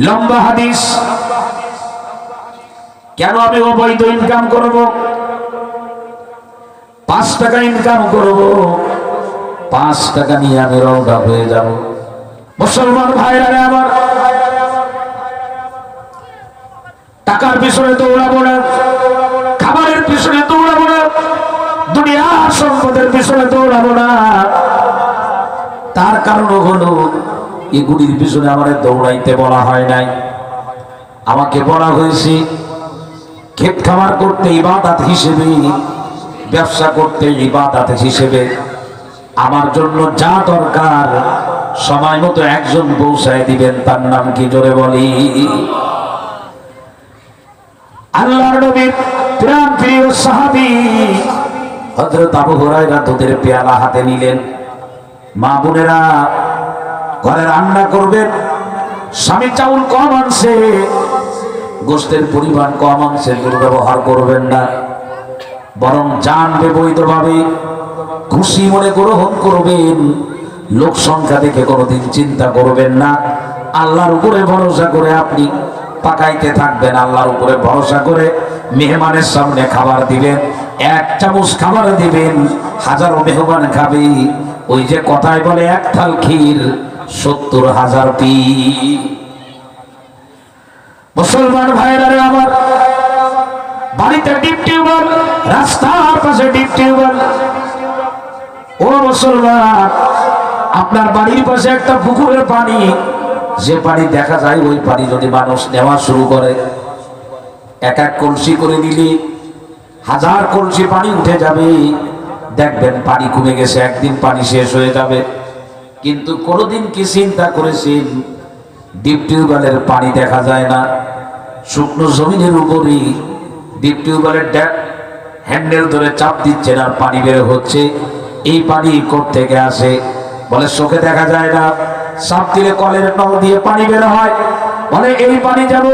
লম্বা হাদিস। কেন আমি অবৈধ ইনকাম করব? 5 টাকা ইনকাম করব, 5 টাকা নিয়ে আমি রওনা হয়ে যাব। মুসলমান ভাইরা আমার, টাকার পিছনে দৌড়াবো না, খাবারের পিছনে দৌড়াবো না, দুনিয়ার সম্পদের পিছনে দৌড়াবো না। তার কারণ হলো এগুলির পিছনে আমার দৌড়াইতে বলা হয় নাই, আমাকে বলা হয়েছে ক্ষেত খামার করতে ইবাদত হিসেবে, ব্যবসা করতে ইবাদত হিসেবে। আমার জন্য যা দরকার সময় মতো একজন পৌঁছায় দিবেন, তার নাম কি জোরে বলি? আল্লাহর নবীর প্রাণ প্রিয় সাহাবী হযরত আবু হুরায়রা দুধের পেয়ালা হাতে নিলেন। মা বোনেরা, ঘরে রান্না করবেন, স্বামী চাউল কম আনছে, গোশতের পরিমাণ কম আনছে, দুর্ব্যবহার করবেন না, বরং জানবে বৈধভাবে খুশি মনে গ্রহণ করবেন। লোক সংখ্যা দেখে কোনোদিন চিন্তা করবেন না। আল্লাহর উপরে ভরসা করে আপনি পাকাইতে থাকবেন, আল্লাহর উপরে ভরসা করে মেহমানের সামনে খাবার দিবেন। 1 চামচ খাবার দিবেন, হাজারো মেহমান খাবে। ওই যে কথায় বলে 1 থাল ক্ষীর 70,000 পি। মুসলমান ভাইরা আমার, বাড়িতে ডিপ টিউবওয়েল, রাস্তার পাশে ডিপ টিউবওয়েল, ও মুসলমান, আপনার বাড়ির পাশে একটা পুকুরের পানি, যে পানি দেখা যায় ওই পানি যদি মানুষ নেওয়া শুরু করে, এক এক কলসি করে দিলে 1000 কলসি পানি উঠে যাবে। দেখবেন পানি কমে গেছে, একদিন পানি শেষ হয়ে যাবে। কিন্তু কোনোদিন কি চিন্তা করেছেন, ডিপ টিউবওয়েলের পানি দেখা যায় না, শুকনো জমিনের উপরই ডিপ টিউবওয়েলের হ্যান্ডেল ধরে চাপ দিচ্ছেন আর পানি বের হচ্ছে। এই পানি কোত্থেকে আসে? বলে চোখে দেখা যায় না, চাপ দিলে কলের নল দিয়ে পানি বের হয়। বলে এই পানি যাব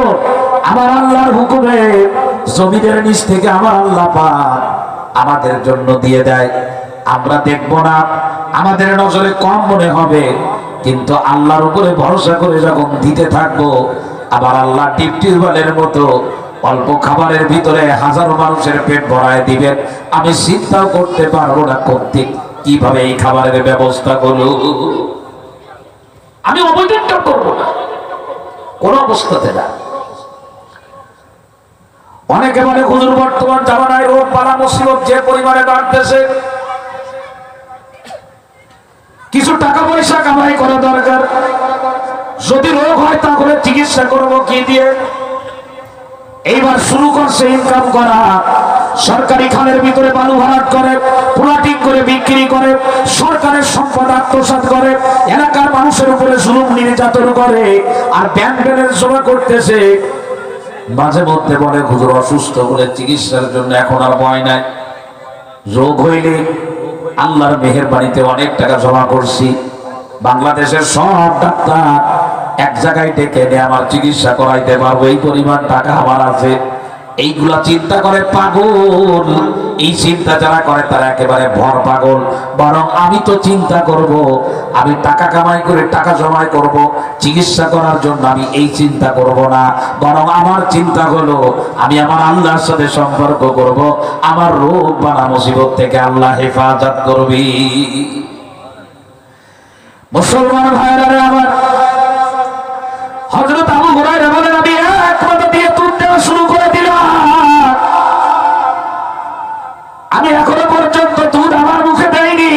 আমার আল্লাহর হুকুমে জমিনের নিচ থেকে আমার আল্লাহ পাক আমাদের জন্য দিয়ে দেয়। আমরা দেখব না, আমাদের নজরে কম মনে হবে, কিন্তু আল্লাহর উপরে ভরসা করে যখন দিতে থাকবো, আবার আল্লাহ ডিপ টিউবওয়েলের মতো অল্প খাবারের ভিতরে হাজারো মানুষের পেট ভরায় দিবেন। আমি চিন্তাও করতে পারবো না কর্তৃক কিভাবে এই খাবারের ব্যবস্থা করলো। আমি অবৈধটা করবো না কোন অবস্থাতে না। অনেকে বলে হুজুর বর্তমান জামানায় রোগ বালা মুসিবত যে পরিমাণে বাড়তেছে, কিছু টাকা পয়সা কামাই করা দরকার। যদি রোগ হয় তাহলে চিকিৎসা করবো কি দিয়ে? এইবার শুরু করছে ইনকাম করা। সরকারি খালের ভিতরে বালু ভরাট করে, প্লটিং করে বিক্রি করে, সরকারের সম্পদ আত্মসাৎ করে, এলাকার মানুষের উপরে জুলুম নির্যাতন করে, আর ব্যাংক ব্যালেন্স জমা করতেছে। মাঝে মধ্যে বলে হুজুর অসুস্থ বলে চিকিৎসার জন্য এখন আর ভয় নাই। রোগ হইলে আল্লাহর মেহেরবানিতে অনেক টাকা জমা করছি, বাংলাদেশের সব ডাক্তার এক জায়গায় ডেকে এনে আমার চিকিৎসা করাইতে পারবো, এই পরিমাণ টাকা আমার আছে। এইগুলা চিন্তা করে পাগল। এই চিন্তা যারা করে তারা একেবারে ভর পাগল। বরং আমি তো চিন্তা করব, আমি টাকা কামাই করে টাকা জমাই করব চিকিৎসা করার জন্য, আমি এই চিন্তা করব না। বরং আমার চিন্তা হলো আমি আমার আল্লাহর সাথে সম্পর্ক করব, আমার রোগ বালা মুসিবত থেকে আল্লাহ হেফাজত করবি। মুসলমান ভাইরা আমার, হযরত আবু হুরায়রা বলেন আমি এক মাথা দিয়ে দুধ দেওয়া শুরু করে দিলাম। আমি এখনো পর্যন্ত দুধ আমার মুখে দেইনি।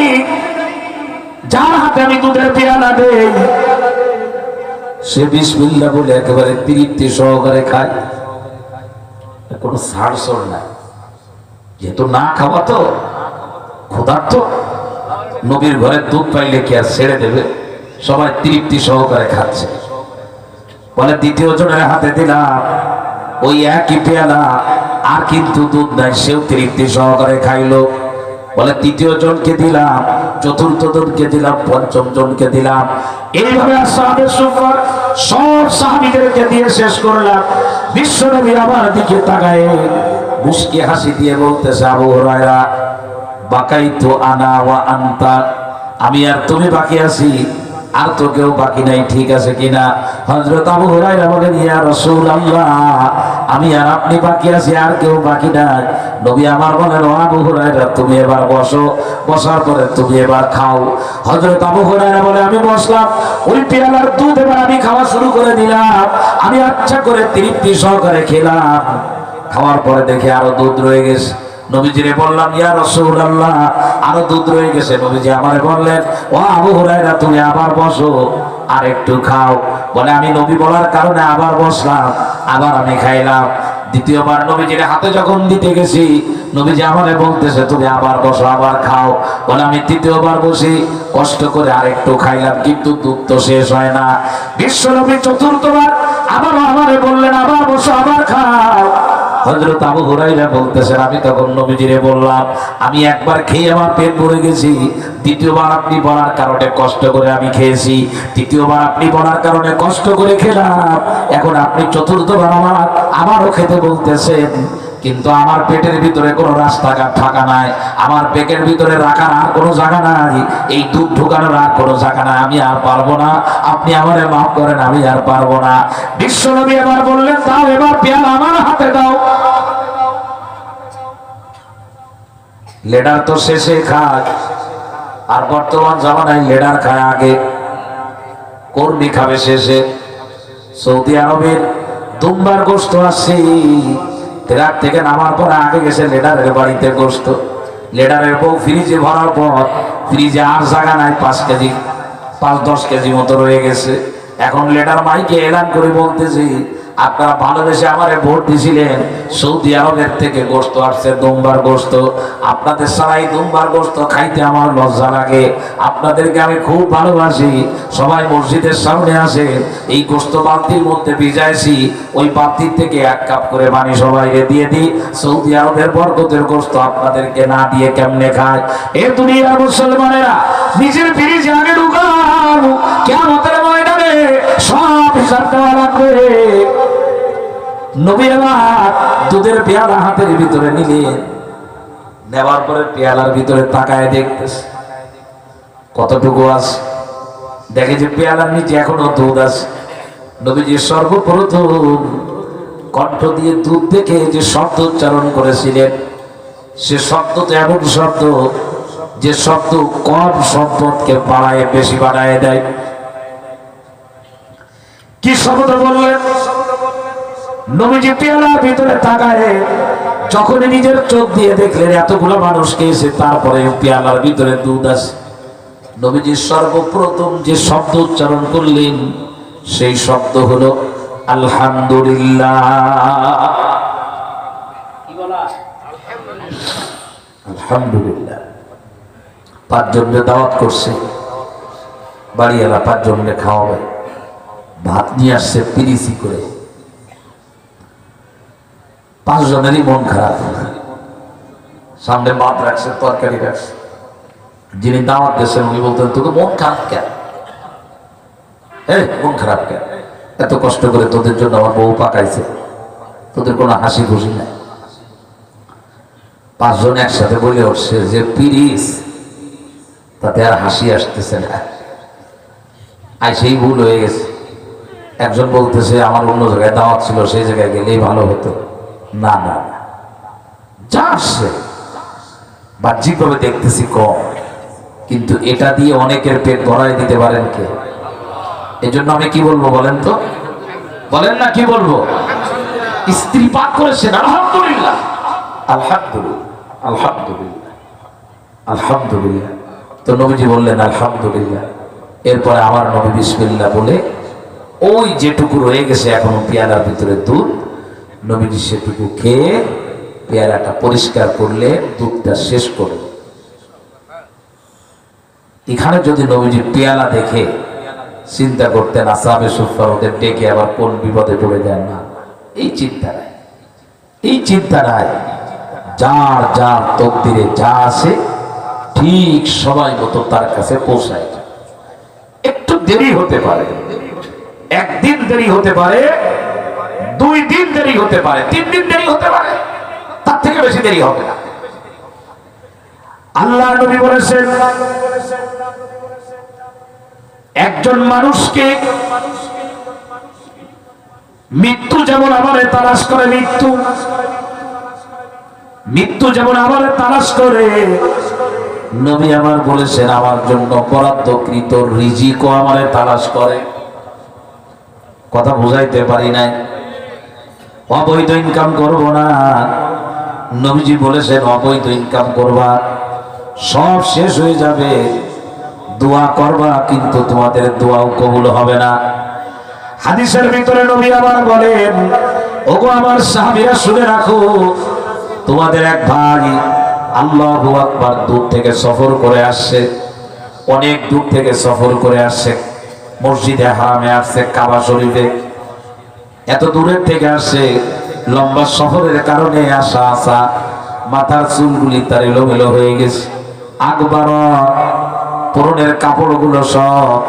যার হাতে আমি দুধের পেয়ালা দেই সে বিসমিল্লাহ বলে একেবারে তৃপ্তি সহকারে খায়, কোনো ছাড়ছড় নাই। যেহেতু না খাওয়া তো ক্ষুধার্ত, নবীর ঘরে দুধ পাইলে কি আর ছেড়ে দেবে? সবাই তৃপ্তি সহকারে খাচ্ছে। বলে দ্বিতীয় জনের হাতে দিলাম ওই একই পেয়ালা, আর কিন্তু দুধ নাই, সেও তৃপ্তি সহকারে খাইলো। বলে তৃতীয় জনকে দিলাম, চতুর্থ জনকে দিলাম, পঞ্চম জনকে দিলাম। এইভাবে আসহাবে সুফার সব সাহাবীদেরকে দিয়ে শেষ করলাম। বিশ্বনবী আমার দিকে তাকায় মুস্কি হাসি দিয়ে বলতেছে, আবু হুরায়রা বাকাইতু আনা ওয়া আনতা, আমি আর তুমি বাকি আছি, আর তো কেউ বাকি নাই, ঠিক আছে কিনা? হযরত আবু হুরায়রা বলেন, ইয়া রাসূলুল্লাহ, আমি আর আপনি বাকি আছি, আর কেউ বাকি নাই। নবী আমার বলেন, ও আবু হুরায়রা তুমি এবার বসো, বসার পরে তুমি এবার খাও। হযরত আবু হুরায়রা বলে আমি বসলাম, ওই পেয়ালার দুধ এবার আমি খাওয়া শুরু করে দিলাম। আমি আচ্ছা করে তৃপ্তি সহকারে খেলাম। খাওয়ার পরে দেখে আরো দুধ রয়ে গেছে। নবীজিরে বললাম, ইয়া রাসূলুল্লাহ আরো দুধ রয়ে গেছে। নবীজি আমারে বললেন, ও আবু হুরায়রা তুমি আবার বসো, আর একটু খাও। বলে আমি নবী বলার কারণে আবার বসলাম, আবার আমি খাইলাম। দ্বিতীয়বার নবীজির হাতে যখন দিতে গেছি, নবীজি আমারে বলতেছে তুমি আবার বসো, আবার খাও। বলে আমি তৃতীয়বার বসি, কষ্ট করে আরেকটু খাইলাম, কিন্তু দুধ তো শেষ হয় না। বিশ্বনবী চতুর্থবার আবারও আমারে বললেন, আবার বসো, আবার খাও। হযরত আবু হুরায়রা বলতেছেন, আমি তখন নবীজিরে বললাম, আমি একবার খেয়ে আমার পেট ভরে গেছি, দ্বিতীয়বার আপনি বলার কারণে কষ্ট করে আমি খেয়েছি, তৃতীয়বার আপনি বলার কারণে কষ্ট করে খেলাম, এখন আপনি চতুর্থবার আমারও খেতে বলতেছেন। কিন্তু আমার পেটের ভিতরে কোনো রাস্তাঘাট ফাঁকা নাই, আমার পেটের ভিতরে রাখার আর কোনো জায়গা নাই, এই দুধ ঢোকানোর আর কোনো জায়গা নাই, আমি আর পারবো না, আপনি আমারে মাফ করেন, আমি আর পারবো না। বিশ্বনবী এবার বললেন, তাও এবার পেয়ালা আমার হাতে দাও। লেডার তো শেষে খায়, আর বর্তমান জামানায় লেডার খায় আগে, কর্মী খাবে শেষে। সৌদি আরবের দুম্বার গোশত আসছে, ট্রাক থেকে নামার পরে আগে গেছে লেডারের বাড়িতে গোশত। লেডারের বউ ফ্রিজে ভরার পর ফ্রিজে আর জায়গা নাই, 5 কেজি 5-10 কেজি মতো রয়ে গেছে। এখন লেডার মাইকে এলান করে বলতেছি, আপনারা ভালোবেসে আমারে ভোট দিয়েছিলেন, সৌদি আরবের থেকে গোশত আসছে, দুম্বার গোশত। আপনাদের ছাড়া এই দুম্বার গোশত খাইতে আমার লজ্জা লাগে। আপনাদেরকে আমি খুব ভালোবাসি। সবাই মসজিদের সামনে আসে, এই গোশত বালতির মধ্যে ভিজাইছি, ওই বালতির থেকে 1 কাপ করে পানি সবাইকে দিয়ে দিই। সৌদি আরবের বরকতের গোশত আপনাদেরকে না দিয়ে কেমনে খায়? এ দুনিয়ার মুসলমানেরা নিজের ফ্রিজে আগে ঢুকান, কিয়ামতের ময়দানে সব হিসাব দেওয়া লাগবে। নবী আমার দুধের পেয়ালা হাতের ভিতরে নিলেন, নেওয়ার পরে পেয়ালার ভিতরে তাকায় দেখতেছে কতটুকু আছে। দেখে যে পেয়ালার নিচে এখনো দুধ আছে। নবীজি সর্বপ্রথম কণ্ঠ দিয়ে দুধ দেখে যে শব্দ উচ্চারণ করেছিলেন, সে শব্দ তো এমন শব্দ যে শব্দ কম সম্পদকে বাড়ায় বেশি বাড়ায় দেয়। কি শব্দ বললেন? নবীজি পেয়ালার ভিতরে তাকায় যখন নিজের চোখ দিয়ে দেখলেন এতগুলো মানুষ খেয়েছে, তারপরে পেয়ালার ভিতরে দুধ আছে, নবীজি সর্বপ্রথম যে শব্দ উচ্চারণ করলেন সেই শব্দ হলো আলহামদুলিল্লাহ। আলহামদুলিল্লাহ। 5 জনকে দাওয়াত করছে, বাড়িওয়ালা 5 জনকে খাওয়াবে, ভাত নিয়ে আসছে পিরিসি করে। 5 জনেরই মন খারাপ, সামনে ভাত রাখছে, তরকারি রাখছে। যিনি দাওয়াত দিয়েছেন উনি বলতেন, তোকে মন খারাপ কেন? মন খারাপ কেন? এত কষ্ট করে তোদের জন্য আমার বউ পাকাইছে, তোদের কোনো হাসি খুশি নাই। 5 জন একসাথে বলে উঠছে যে পিরিস, তাতে আর হাসি আসতেছে না, সেই ভুল হয়ে গেছে। একজন বলতেছে আমার অন্য জায়গায় দাওয়াত ছিল, সেই জায়গায় গেলেই ভালো হতো। না না না, যা আসছে বাহ্যিকভাবে দেখতেছি কম, কিন্তু এটা দিয়ে অনেকের পেট ভরাই দিতে পারেন কে? এজন্য আমি কি বলবো বলেন তো? বলেন না, কি বলবো? স্ত্রী পাক করেছেন, আলহামদুলিল্লাহ আলহামদুলিল্লাহ আলহামদুলিল্লাহ আলহামদুলিল্লাহ। তো নবীজি বললেন আলহামদুলিল্লাহ। এরপরে আমার নবী বিসমিল্লাহ বলে ওই যেটুকু রয়ে গেছে এখনো পেয়ালার ভিতরে দুধ, নবীজি সেটুকু খেয়ে পেয়ালাটা পরিষ্কার করলে দুধটা শেষ করে। এখানে যদি নবীজি পেয়ালা দেখে চিন্তা করতেন আসহাবে সুফফা ওদের ডেকে আবার কোন বিপদে পড়ে যায়, না, এই চিন্তা নাই, এই চিন্তা নাই। যার যার তকদিরে যা আছে ঠিক সবাই মতো তার কাছে পৌঁছায়। একটু দেরি হতে পারে, 1 দিন দেরি হতে পারে, 2 দিন দেরি হতে পারে, 3 দিন দেরি হতে পারে, তার থেকে বেশি দেরি হবে না। আল্লাহ নবী বলেছেন, একজন মানুষকে মৃত্যু যেমন আমারে তালাশ করে, মৃত্যু যেমন আমারে তালাশ করে, নবী আমার বলেছেন আমার জন্য বরাদ্দকৃত রিজিকও আমারে তালাশ করে। কথা বুঝাইতে পারি নাই? অবৈধ ইনকাম করব না, নবীজি বলেছেন অবৈধ ইনকাম করবা, সব শেষ হয়ে যাবে, দোয়া করবা কিন্তু তোমাদের দোয়াও কবুল হবে না। হাদিসের ভিতরে নবী আবার বলেন, ওগো আমার সাহাবীরা শুনে রাখো, তোমাদের এক ভাই আল্লাহু আকবার দূর থেকে সফর করে আসছে, অনেক দূর থেকে সফর করে আসছে, মসজিদে হারামে আসছে, কাবা শরীফে এত দূরের থেকে আসছে, লম্বা সফরের কারণে আসা মাথার চুলগুলি তার এলোমেলো হয়ে গেছে, আকবার পরনের কাপড়গুলো সব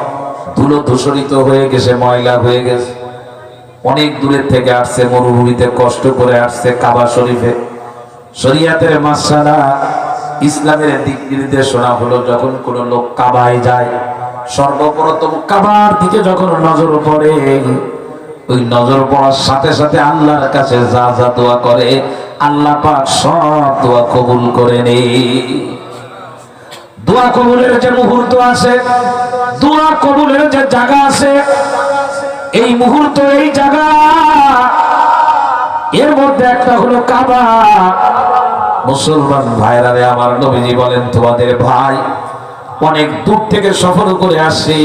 ধুলো ধূসরিত হয়ে গেছে, ময়লা হয়ে গেছে। অনেক দূরের থেকে আসছে, মরুভূমিতে কষ্ট করে আসছে কাবা শরীফে। শরিয়াতের মাসআলা, ইসলামের দিক নির্দেশনা হলো যখন কোনো লোক কাবায় যায় সর্বপ্রথম কাবার দিকে যখন নজর পড়ে, ওই নজর পড়ার সাথে সাথে আল্লাহর কাছে যা যা দোয়া করে আল্লাহ পাক সব দোয়া কবুল করে নেয়। দোয়া কবুলের যে মুহূর্ত আছে, দোয়া কবুলের যে জায়গা আছে, এই মুহূর্ত এই জায়গা, এর মধ্যে একটা হলো কাবা। মুসলমান ভাইরা রে আমার, নবীজি বলেন তোমাদের ভাই অনেক দূর থেকে সফর করে আসে,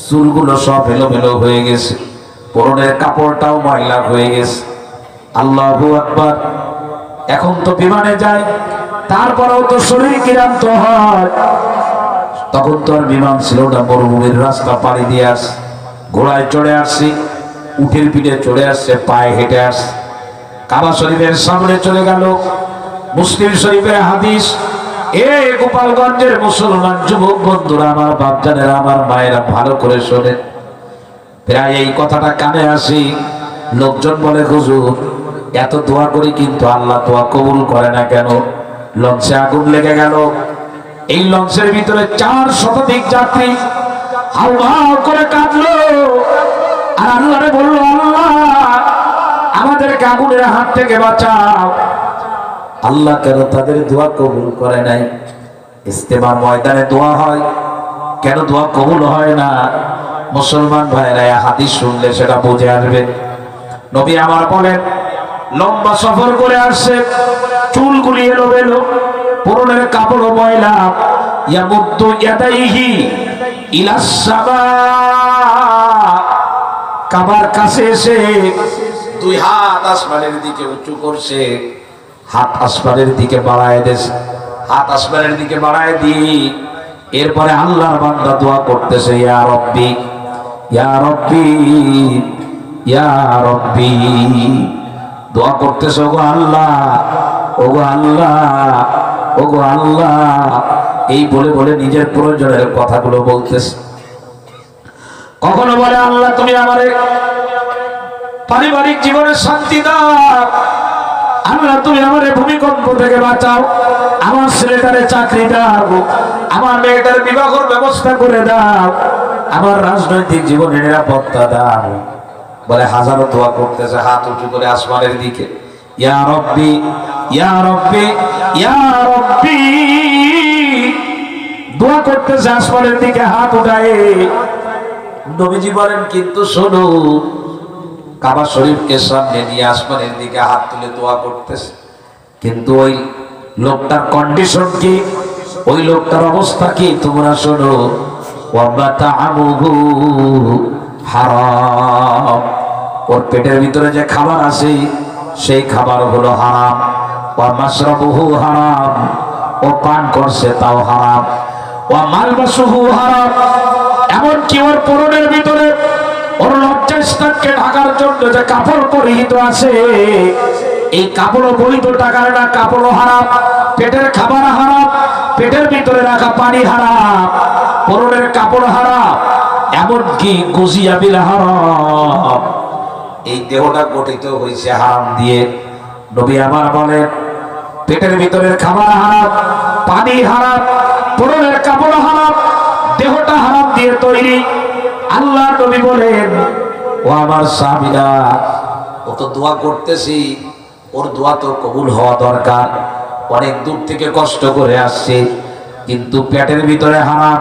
চুলগুলো সব এলোমেলো হয়ে গেছে, পরনের কাপড়টাও ময়লা হয়ে গেছে। আল্লাহু আকবার। এখন তো বিমানে যায়, তারপরেও তো শরীর ক্লান্ত হয়। তখন তো আর বিমান ছিল না, মরুভূমির রাস্তা পাড়ি দিয়ে আস, ঘোড়ায় চড়ে আসছি, উটের পিঠে চড়ে আসছে, পায়ে হেঁটে আসছে। কাবা শরীফের সামনে চলে গেল। মুসলিম শরীফের হাদিস। এ গোপালগঞ্জের মুসলমান যুবক বন্ধুরা, আমার বাপজানেরা, আমার মায়েরা, ভালো করে শোনেন। প্রায় এই কথাটা কানে আসি, লোকজন বলে হুজুর এত দোয়া করি কিন্তু আল্লাহ দোয়া কবুল করে না কেন? লঞ্চে আগুন লেগে গেল, এই লঞ্চের ভিতরে 4 শতাধিক যাত্রী হাউমাউ করে কাঁদলো আর আল্লাহরে বলল, আল্লাহ আমাদেরকে আগুনের হাত থেকে বাঁচাও। আল্লাহ কেন তাদের দোয়া কবুল করে নাই? ইস্তেমার ময়দানে দোয়া হয়, কেন দোয়া কবুল হয় না? মুসলমান ভাইরা হাদিস শুনলে সেটা বুঝে আসবে। নবী আমার বলেন, লম্বা সফর করে আসছে, চুলগুলি এলোমেলো, পরনের কাপড় ময়লা, ইয়ামুদ্দু ইয়াদাইহি ইলাস সামা, কাবার কাছে এসে 2 হাত আসমানের দিকে উঁচু করছে, হাত আসমানের দিকে বাড়ায় দিয়েছে, হাত আসমানের দিকে বাড়ায় দিয়ে এরপরে আল্লাহর বান্দা দোয়া করতেছে, ইয়া রব্বি ইয়া রব্বি ইয়া রব্বি, দোয়া করতেছে, ওগো আল্লাহ, ওগো আল্লাহ, ওগো আল্লাহ, এই বলে বলে নিজের প্রয়োজনের কথাগুলো বলতেছে। কখনো বলে, আল্লাহ তুমি আমারে পারিবারিক জীবনে শান্তি দাও, আল্লাহ তুমি আমারে ভূমিকম্প থেকে বাঁচাও, আমার ছেলেটারে চাকরি দাও, আমার মেয়েটার বিবাহের ব্যবস্থা করে দাও, আমার রাজনৈতিক জীবনে নিরাপত্তা দাও। বলে হাজারো দোয়া করতেছে হাত উঁচু করে আসমানের দিকে, ইয়া রব্বি ইয়া রব্বি ইয়া রব্বি, দোয়া করতেছে আসমানের দিকে হাত উঠায়। নবীজি বলেন, কিন্তু শোনো, কাবা শরীফকে সামনে নিয়ে আসমানের দিকে হাত তুলে দোয়া করতেছে, কিন্তু ওই লোকটার কন্ডিশন কি, ওই লোকটার অবস্থা কি তোমরা শোনো। হারাম, ওর পেটের ভিতরে যে খাবার আছে সেই খাবার হলো হারাম। ওয়া মাশরাবুহু হারাম, ও পান করছে তাও হারাম। ওয়া মালবাসুহু হারাম, এমনকি ওর পরনের ভিতরে ওর লজ্জাস্থানকে ঢাকার জন্য যে কাপড় পরিহিত আছে, এই কাপড়ও বৈধ টাকার না, কাপড়ও হারাম। পেটের খাবার হারাম, পেটের ভিতরে রাখা পানি হারাম, পরনের কাপড় হারাম, এমনকি গুজিয়া বিল হারাম। এই দেহটা গঠিত হয়েছে হারাম দিয়ে। নবী আমার বলেন, পেটের ভিতরের খাবার হারাম, পানি হারাম, পরনের কাপড় হারাম, দেহটা হারাম দিয়ে তৈরি। আল্লাহ নবী বলেন, ও আমার সাহাবীরা, ও তো দোয়া করতেছি, ওর দোয়া তো কবুল হওয়া দরকার, অনেক দূর থেকে কষ্ট করে আসছে, কিন্তু পেটের ভিতরে হারাম,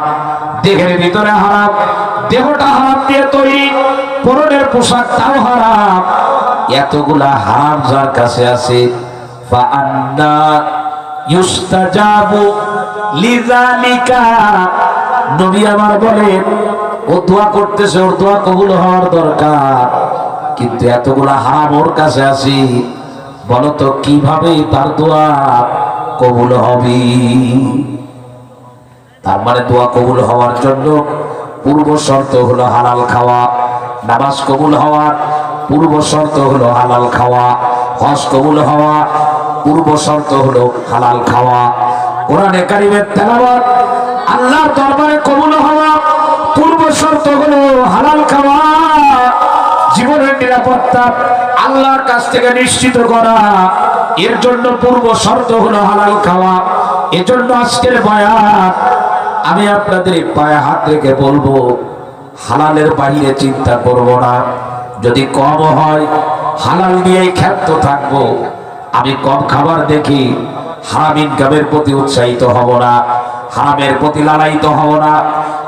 দেহের ভিতরে হারাম, দেহটা হারাম দিয়ে তৈরি, পরনের পোশাকটাও হারাম, এতগুলা হারাম যার কাছে আছে, ফাআন্না ইউস্তাজাবু লিযালিকা, নবী আমার বলেন, ও দোয়া করতেছে, ওর দোয়া কবুল হওয়ার দরকার, কিন্তু এতগুলা হারাম ওর কাছে আছে, বলতো কিভাবে তার দোয়া কবুল হবে? তার মানে দোয়া কবুল হওয়ার জন্য পূর্ব শর্ত হলো হালাল খাওয়া, নামাজ কবুল হওয়ার পূর্ব শর্ত হলো হালাল খাওয়া, হজ কবুল হওয়া পূর্ব শর্ত হলো হালাল খাওয়া, কোরআনে কারিমের তেলাওয়াত আল্লাহর দরবারে কবুল হওয়া পূর্ব শর্ত হলো হালাল খাওয়া, জীবনের নিরাপত্তা আল্লাহর কাছ থেকে নিশ্চিত করা, এর জন্য পূর্ব শর্ত হলো হালাল খাওয়া। এজন্য আজকের বয়ান আমি আপনাদের পায়ে হাত রেখে বলবো, হালালের বাইরে চিন্তা করব না, যদি কম হয় হালাল নিয়েই ক্ষান্ত থাকবো। আমি কম খাবার দেখি হারাম ইনকামের প্রতি উৎসাহিত হব না, হারামের প্রতি লালায়িত হব না,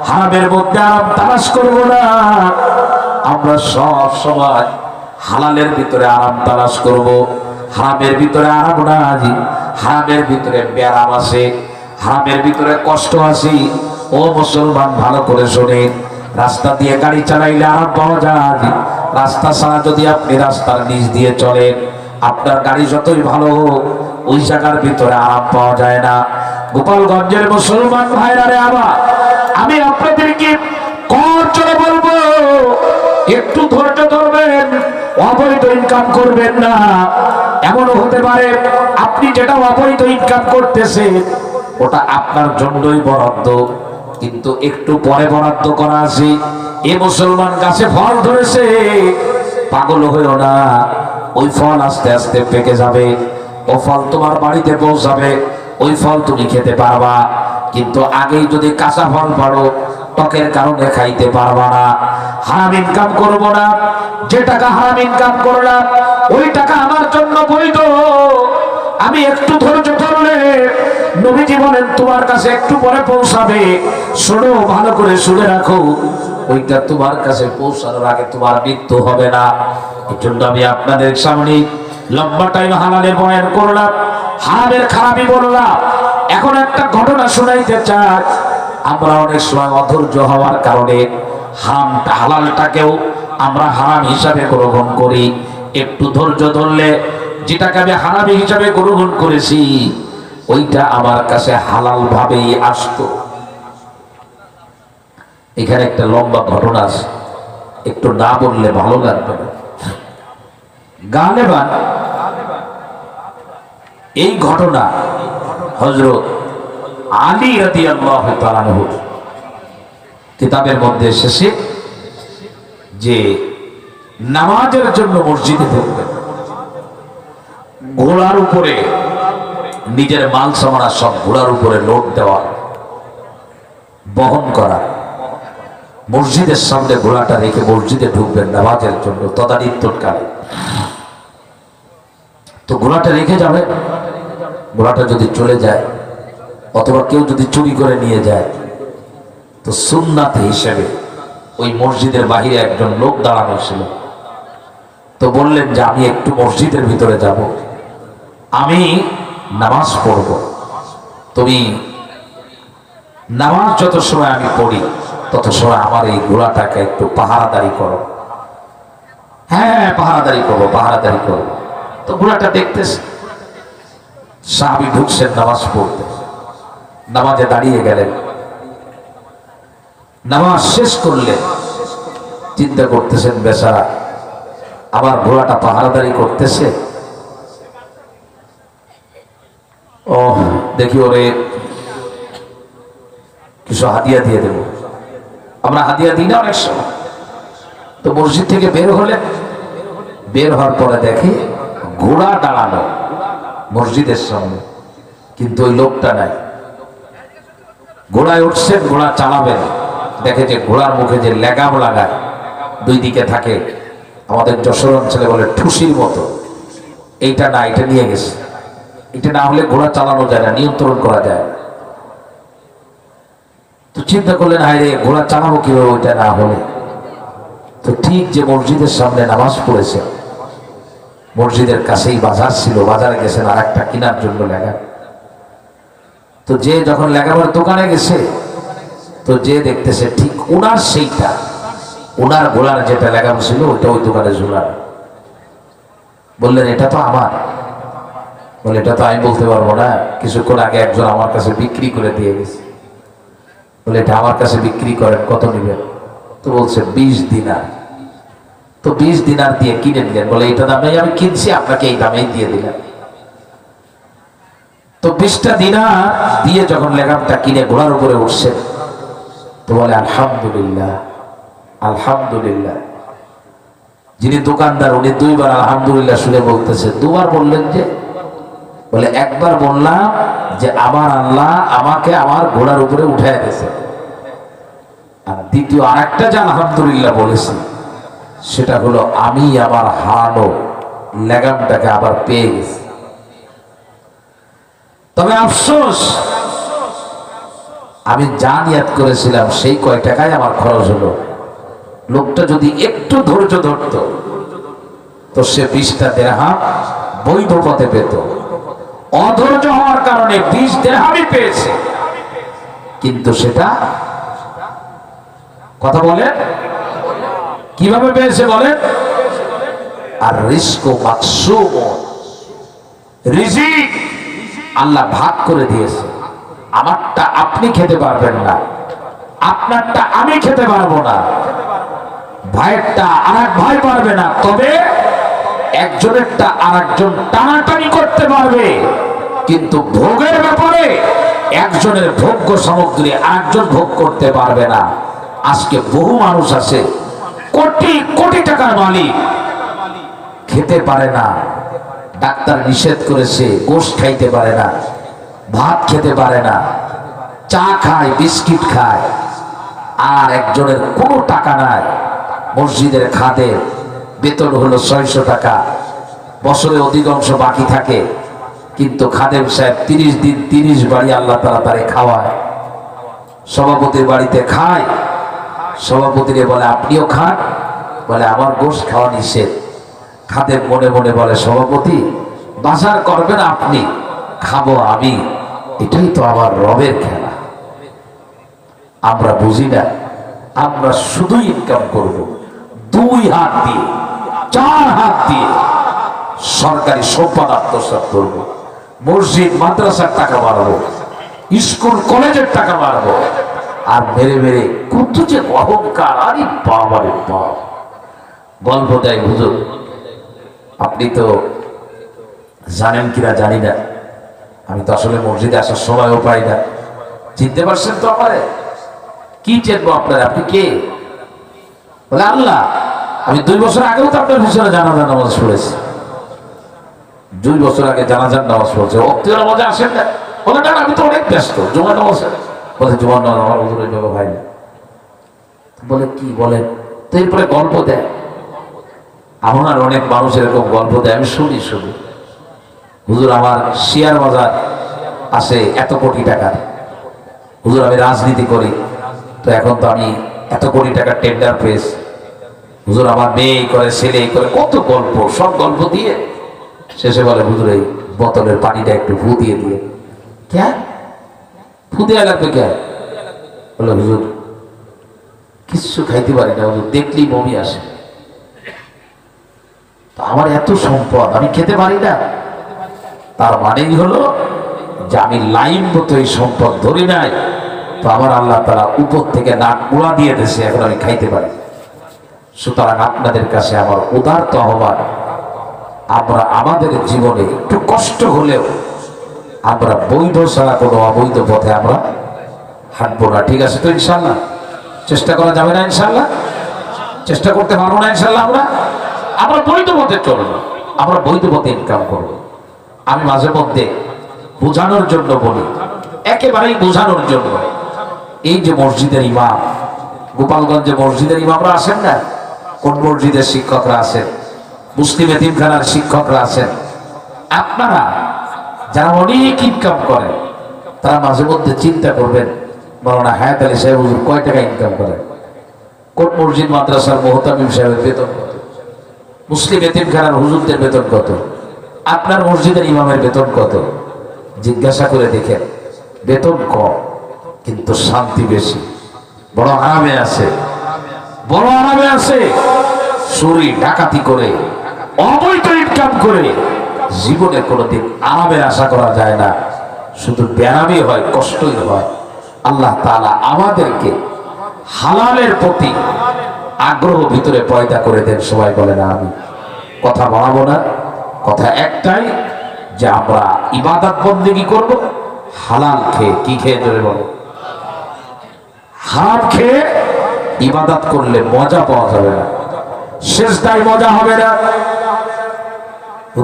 হারামের মধ্যে আরাম তালাশ করব না। আমরা সব সময় হালালের ভিতরে আরাম তালাশ করব, হারামের ভিতরে আরাম না, হারামের ভিতরে ব্যারাম আছে, হারামের ভিতরে কষ্ট আছে। ও মুসলমান, ভালো করে শোনেন, রাস্তা দিয়ে গাড়ি চালাইলে আরাম পাওয়া যায়। রাস্তা ছাড়া যদি আপনি রাস্তার নিচ দিয়ে চলেন, আপনার গাড়ি যতই ভালো হোক, ওই জায়গার ভিতরে আরাম পাওয়া যায় না। গোপালগঞ্জের মুসলমান ভাইরা রে, আবার আমি আপনাদেরকে করজোড়ে বলবো, একটু ধৈর্য ধরবেন, অবৈধ ইনকাম করবেন না। এমনও হতে পারে আপনি যেটা অবৈধ ইনকাম করতেছেন ওটা আপনার জন্যই বরাদ্দ, কিন্তু একটু পরে বরাদ্দ করা আছে। এ মুসলমান গাছে ফল ধরেছে, পাগল হইও না, ওই ফল আস্তে আস্তে পেকে যাবে, ও ফল তোমার বাড়িতে পৌঁছাবে, ওই ফল তুমি খেতে পারবা। কিন্তু আগেই যদি কাঁচা ফল পারো, টকের কারণে খাইতে পারবা না। হারাম ইনকাম করব না, যে টাকা হারাম ইনকাম করলাম ওই টাকা আমার জন্য বৈধ। আমি একটু ধৈর্য ধরলে নবীজি বলেন তোমার কাছে একটু পরে পৌঁছাবে। শোনো, ভালো করে শুনে রাখো, ওইটা তোমার কাছে পৌঁছানোর আগে তোমার মৃত্যু হবে না। এই জন্য আমি আপনাদের সামনে লম্বা টাইম হালালের বয়ান করলাম, হারামের খারাপই বললাম। এখন একটা ঘটনা শোনাইতে চাই। আমরা অনেক সময় অধৈর্য হওয়ার কারণে হারামটা হালালটাকেও আমরা হারাম হিসাবে গ্রহণ করি। একটু ধৈর্য ধরলে যেটাকে আমি হারাম হিসাবে গ্রহণ করেছি ওইটা আমার কাছে হালাল ভাবেই আসতো। এখানে একটা লম্বা ঘটনা আছে, একটু না বললে ভালো লাগবে না। গালেবান এই ঘটনা হযরত আলী রাদিয়াল্লাহু তাআলা আনহু কিতাবের মধ্যে এসেছে যে নামাজের জন্য মসজিদে ঢুকবেন, ঘোড়ার উপরে নিজের মাল সামানা সব ঘোড়ার উপরে লোড দেওয়া, বহন করা, মসজিদের সামনে ঘোড়াটা রেখে মসজিদে ঢুকবেন নামাজের জন্য তদানীন্তনকালে। তো ঘোড়াটা রেখে যাবে, ঘোড়াটা যদি চলে যায় অথবা কেউ যদি চুরি করে নিয়ে যায়, তো সুন্নাত হিসেবে ওই মসজিদের বাহিরে একজন লোক দাঁড়ানো ছিল। তো বললেন যে আমি একটু মসজিদের ভিতরে যাব, আমি নামাজ পড়ব, তুমি নামাজ যত সময় আমি পড়ি তত সময় আমার এই ঘোড়াটাকে একটু পাহারাদারি করো। হ্যাঁ, পাহারাদারি করবো, পাহারাদারি করবো। তো ঘোড়াটা দেখতেছে। সাহাবী ঢুকছেন নামাজ পড়তে, নামাজে দাঁড়িয়ে গেলেন, নামাজ শেষ করলেন, চিন্তা করতেছেন বেচারা আবার ঘোড়াটা পাহারাদারি করতেছে, ও দেখি ওরে কিছু হাদিয়া দিয়ে দেব। আমরা হাদিয়া দিই না অনেক সময়। তো মসজিদ থেকে বের হলেন, বের হওয়ার পরে দেখে ঘোড়া দাঁড়ানো মসজিদের সামনে, কিন্তু ওই লোকটা নাই। ঘোড়ায় উঠছেন, ঘোড়া চালাবেন, দেখে যে ঘোড়ার মুখে যে লেগাম লাগায় দুই দিকে থাকে, আমাদের যশোর অঞ্চলে বলে ঠুসির মতো, এইটা না, এটা নিয়ে গেছে। এটা না হলে ঘোড়া চালানো যায় না, নিয়ন্ত্রণ করা যায় না। তো চিন্তা করলেন, হায় রে, ঘোড়া চালাবো কিভাবে ওইটা না হলে। তো ঠিক যে মসজিদের সামনে নামাজ পড়েছে, মসজিদের কাছেই বাজার ছিল, বাজারে গেছেন আর একটা কেনার জন্য লেগা। তো যে যখন লেগাবার দোকানে গেছে, তো যে দেখতেছে ঠিক ওনার সেইটা, ওনার ঘোড়ার যেটা লেগাম ছিল ওইটা ওই দোকানে ঝুলানো। বললেন এটা তো আমার। বলে এটা তো আমি বলতে পারবো না, কিছুক্ষণ আগে একজন আমার কাছে বিক্রি করে দিয়ে গেছে। বলে এটা আমার কাছে বিক্রি করেন, কত নেবেন? তো বলছে 20 দিনার। তো 20 দিনার দিয়ে কিনে নিলেন। বলে এটা দামে আমি কিনছি, আপনাকে এই দামেই দিয়ে দিলাম। তো 20টা দিনার দিয়ে যখন লেগামটা কিনে ঘোড়ার উপরে উঠছে, তো বলে আলহামদুলিল্লাহ, আলহামদুলিল্লাহ। যিনি দোকানদার উনি 2 বার আলহামদুলিল্লাহ শুনে বলতেছে। 2 বার বললেন যে? বলে একবার বললাম যে আমার আল্লাহ আমাকে আমার ঘোড়ার উপরে উঠায় দিয়েছে, আর দ্বিতীয় আরেকটা যে আলহামদুলিল্লাহ বলেছি সেটা হলো আমি আমার হারানো লেগামটাকে আবার পেয়ে গেছি। তবে আফসোস, আমি যা নিয়াত করেছিলাম সেই কয় টাকায় আমার খরচ হলো। লোকটা যদি একটু ধৈর্য ধরত তো সে 20টা দিরহাম বৈধ পথে পেত। অধৈর্য হওয়ার কারণে 20 দিরহামই পেয়েছে, কিন্তু সেটা কথা বলেন কিভাবে পেয়েছে বলেন? আর রিজকু মাকসুম, রিজিক আল্লাহ ভাগ করে দিয়েছে। আমারটা আপনি খেতে পারবেন না, আপনারটা আমি খেতে পারবো না, ভাইয়েরটা আরেক ভাই পারবে না, তবে একজনেরটা আরেকজন টানাটানি করতে পারবে। কিন্তু ভোগের ব্যাপারে একজনের ভোগ্য সামগ্রী আরেকজন ভোগ করতে পারবে না। আজকে বহু মানুষ আছে কোটি কোটি টাকার মালিক, খেতে পারে না, ডাক্তার নিষেধ করেছে, গোশত খাইতে পারে না, ভাত খেতে পারে না, চা খায়, বিস্কিট খায়। আর একজনের কোনো টাকা নাই, মসজিদের খাদের বেতন হলো 600 টাকা, বছরে অধিকাংশ বাকি থাকে, কিন্তু খাদেম সাহেব 30 দিন 30 বাড়ি আল্লাহ তাআলা তারে খাওয়ায়। সভাপতির বাড়িতে খায়, সভাপতিরে বলে আপনিও খান, বলে আমার গোশত খাওয়া নিষেধ। খাদেম মনে মনে বলে সভাপতি বাজার করবেন আপনি, খাবো আমি, এটাই তো আমার রবের খেলা। আমরা বুঝি না, আমরা শুধু ইনকাম করব 2 হাত দিয়ে, 4 হাত দিয়ে সরকারি সম্পদ আত্মসাৎ করবো, মসজিদ মাদ্রাসার টাকা বাড়াবো, স্কুল কলেজের টাকা বাড়াবো, আর মেরে মেরে কত যে অহংকার। আরে বাবারে বাপ, গল্প দেয় হুজুর, আপনি তো জানেন কিনা জানি না, আমি তো আসলে মসজিদে আসার সময়ও পাই না। চিনতে পারছেন তো আমারে? কি চেনবো আপনার, আপনি কে? বলে আল্লাহ, আমি 2 বছর আগেও তো আপনার পিছনে জানাজার নামাজ পড়েছি, 2 বছর আগে জানাজার নামাজ পড়ছে, অক্তিয়ার নামাজে আসেন না? বলে না আমি তো অনেক ব্যস্ত, জুমার নামাজ। বলে জুমার নামাজ আমার হুজুর ওইভাবে ভাই না। বলে কি বলেন? তো এরপরে গল্প দেয়, আমার অনেক মানুষ এরকম গল্প দেয়, আমি শুনি শুনি। হুজুর আমার শেয়ার বাজার আছে এত কোটি টাকার, হুজুর আমি রাজনীতি করি, তো এখন তো আমি এত কোটি টাকার টেন্ডার পেয়েছি, হুজুর আমার মেয়ে করে, ছেলে করে, কত গল্প, সব গল্প দিয়ে শেষে বলে হুজুর এই বোতলের পানিটা একটু ফু দিয়ে দিয়ে। কে ফু দেওয়া লাগবে কে? বলে হুজুর কিচ্ছু খাইতে পারি না হুজুর, দেখলেই বমি আসে, আমার এত সম্পদ আমি খেতে পারি না। তার মানেই হলো যে আমি লাইন মতো এই সম্পদ ধরি নাই, তো আমার আল্লাহ তাআলা উপর থেকে নাক মুড়া দিয়ে দিয়েছে, এখন আমি খাইতে পারি। সুতরাং আপনাদের কাছে আমার উদারত আহ্বান, আমরা আমাদের জীবনে একটু কষ্ট হলেও আমরা বৈধ ছাড়া কোনো অবৈধ পথে আমরা হাঁটবো না। ঠিক আছে তো ইনশাল্লাহ? চেষ্টা করা যাবে না ইনশাল্লাহ? চেষ্টা করতে পারবো না ইনশাল্লাহ? আমরা বৈধ পথে চলবো, আমরা বৈধ পথে ইনকাম করবো। আমি মাঝে মধ্যে বোঝানোর জন্য বলি, একেবারেই বোঝানোর জন্য, এই যে মসজিদের ইমাম, গোপালগঞ্জে মসজিদের ইমামরা আসেন না, কোন মসজিদের শিক্ষকরা আছেন, মুসলিম এতিমখানার শিক্ষকরা আছেন, আপনারা যারা অনেক ইনকাম করেন, তারা মাঝে মধ্যে চিন্তা করবেন মাওলানা হায়াত আলী সাহেব হুজুর কয় টাকা ইনকাম করেন, কোন মসজিদ মাদ্রাসার মুহতামিম সাহেবের বেতন কত, মুসলিম এতিমখানার হুজুরদের বেতন কত, আপনার মসজিদের ইমামের বেতন কত। জিজ্ঞাসা করে দেখেন, বেতন কম কিন্তু শান্তি বেশি, বড় আরামে আছে, বড় আরামে আছে। চুরি ডাকাতি করে, অবৈধ ইনকাম করে জীবনে কোনোদিন আরামের আশা করা যায় না, শুধু ব্যায়ামই হয়, কষ্টই হয়। আল্লাহ তাআলা আমাদেরকে হালালের প্রতি আগ্রহ ভিতরে পয়দা করে দেন। সবাই বলে না আমি। কথা বাড়াবো না, কথা একটাই যে আমরা ইবাদত বন্দেগী করব হালাল খেয়ে। কি খেয়ে? জোরে বলো। হারাম খেয়ে ইবাদত করলে মজা পাওয়া যাবে না, সিজদায় মজা হবে না,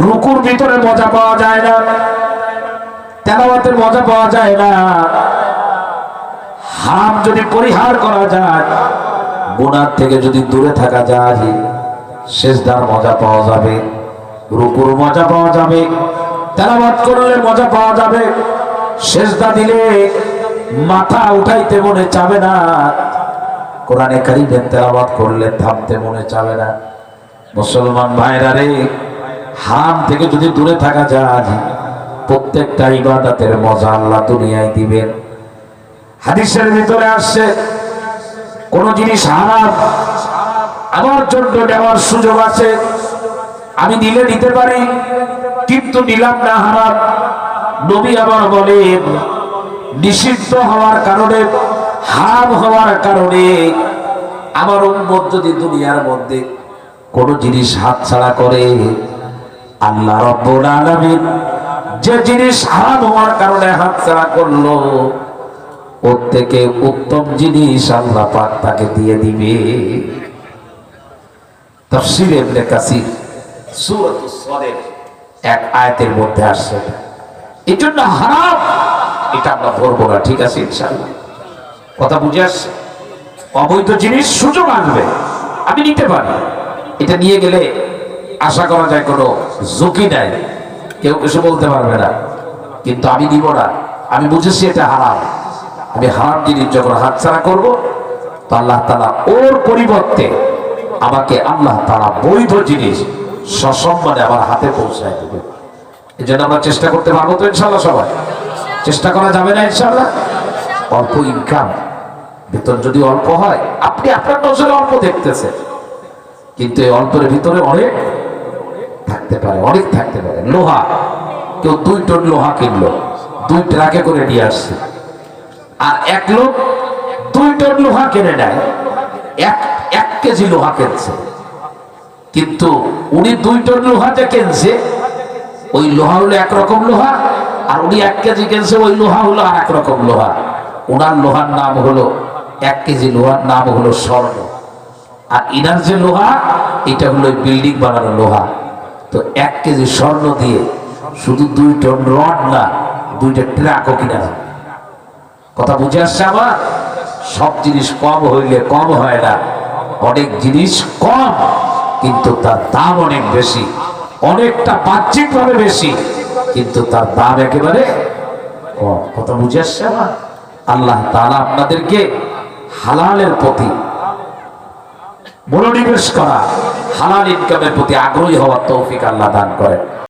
রুকুর ভিতরে মজা পাওয়া যায় না, তেলাওয়াতের মজা পাওয়া যায় না। হারাম যদি পরিহার করা যায়, গুনাহ থেকে যদি দূরে থাকা যায়, সিজদার মজা পাওয়া যাবে, রুকুর মজা পাওয়া যাবে, তেলাওয়াত করলে মজা পাওয়া যাবে। সিজদা দিলে মাথা উঠাইতে মনে চাবে না, কোরআনে কারীমের তেলাওয়াত করলে থামতে মনে চাবে না। মুসলমান ভাইরা রে, হারাম থেকে যদি দূরে থাকা যায়, প্রত্যেকটা ইবাদতের মজা আল্লাহ দুনিয়ায় দিবেন। হাদিসের ভিতরে আসছে কোন জিনিস হারাম আমার জন্য নেওয়ার সুযোগ আছে, আমি নিলে নিতে পারি, কিন্তু নিলাম না হারাম। নবী আবার বলেন নিষিদ্ধ হওয়ার কারণে, হারাম হওয়ার কারণে আমার উম্মত যদি দুনিয়ার মধ্যে কোন জিনিস হাতছাড়া করে, আল্লাহ রাব্বুল আলামিন যে জিনিস হারাম হওয়ার কারণে হাতছাড়া করলো ওর থেকে উত্তম জিনিস আল্লাহ পাক তাকে দিয়ে দিবে। তাফসীর ইবনে কাসির সূরাতুস সাদের এক আয়াতের মধ্যে আসছে। এই জন্য হারাম এটা আমরা ধরবো না, ঠিক আছে ইনশাআল্লাহ। কথা বুঝে আসছে? অবৈধ জিনিস সুযোগ আসবে, আমি নিতে পারি, এটা নিয়ে গেলে আশা করা যায় কোনো ঝুঁকি নাই, কেউ কিছু বলতে পারবে না, কিন্তু আমি নিব না। আমি বুঝেছি এটা হারাম, আমি হারাম জিনিস যখন হাতছাড়া করব তো আল্লাহ তাআলা ওর পরিবর্তে আমাকে আল্লাহ তাআলা বৈধ জিনিস সসম্মানে আমার হাতে পৌঁছায় দেবে। এই জন্য আমরা চেষ্টা করতে পারবো তো ইনশাআল্লাহ? সবাই চেষ্টা করা যাবে না ইনশাআল্লাহ? অল্প ইনকাম, বেতন যদি অল্প হয়, আপনি আপনার নজরে অল্প দেখতেছেন, কিন্তু এই অল্পের ভিতরে অনেক থাকতে পারে, অনেক থাকতে পারে। লোহা, কেউ 2 টন লোহা কিনলো, 2 ট্রাকে করে নিয়ে আসছে, আর এক লোক 2 টন লোহা কিনে নেয়, 1 কেজি লোহা কিনছে, কিন্তু উনি 2 টন লোহা যে কিনছে ওই লোহা হলো একরকম লোহা, আর উনি 1 কেজি কিনছে ওই লোহা হলো আর একরকম লোহা। ওনার লোহার নাম হলো 1 কেজি লোহার নাম হলো স্বর্ণ, আর ইনার যে লোহা এটা হলো বিল্ডিং বানানোর লোহা। তো 1 কেজি স্বর্ণ দিয়ে শুধু 2 টন রড না, 2টা ট্রাকও কিনা যাবে। কথা বুঝে আসছে আমার? সব জিনিস কম হইলে কম হয় না, অনেক জিনিস কম কিন্তু তার দাম অনেক বেশি, অনেকটা বাহ্যিকভাবে বেশি কিন্তু তার দাম একেবারে কম। কথা বুঝে আসছে আমার? আল্লাহ তাআলা আপনাদেরকে হালালের প্রতি মনোনিবেশ করা, হালাল ইনকামের প্রতি আগ্রহী হওয়ার তৌফিক আল্লাহ দান করেন।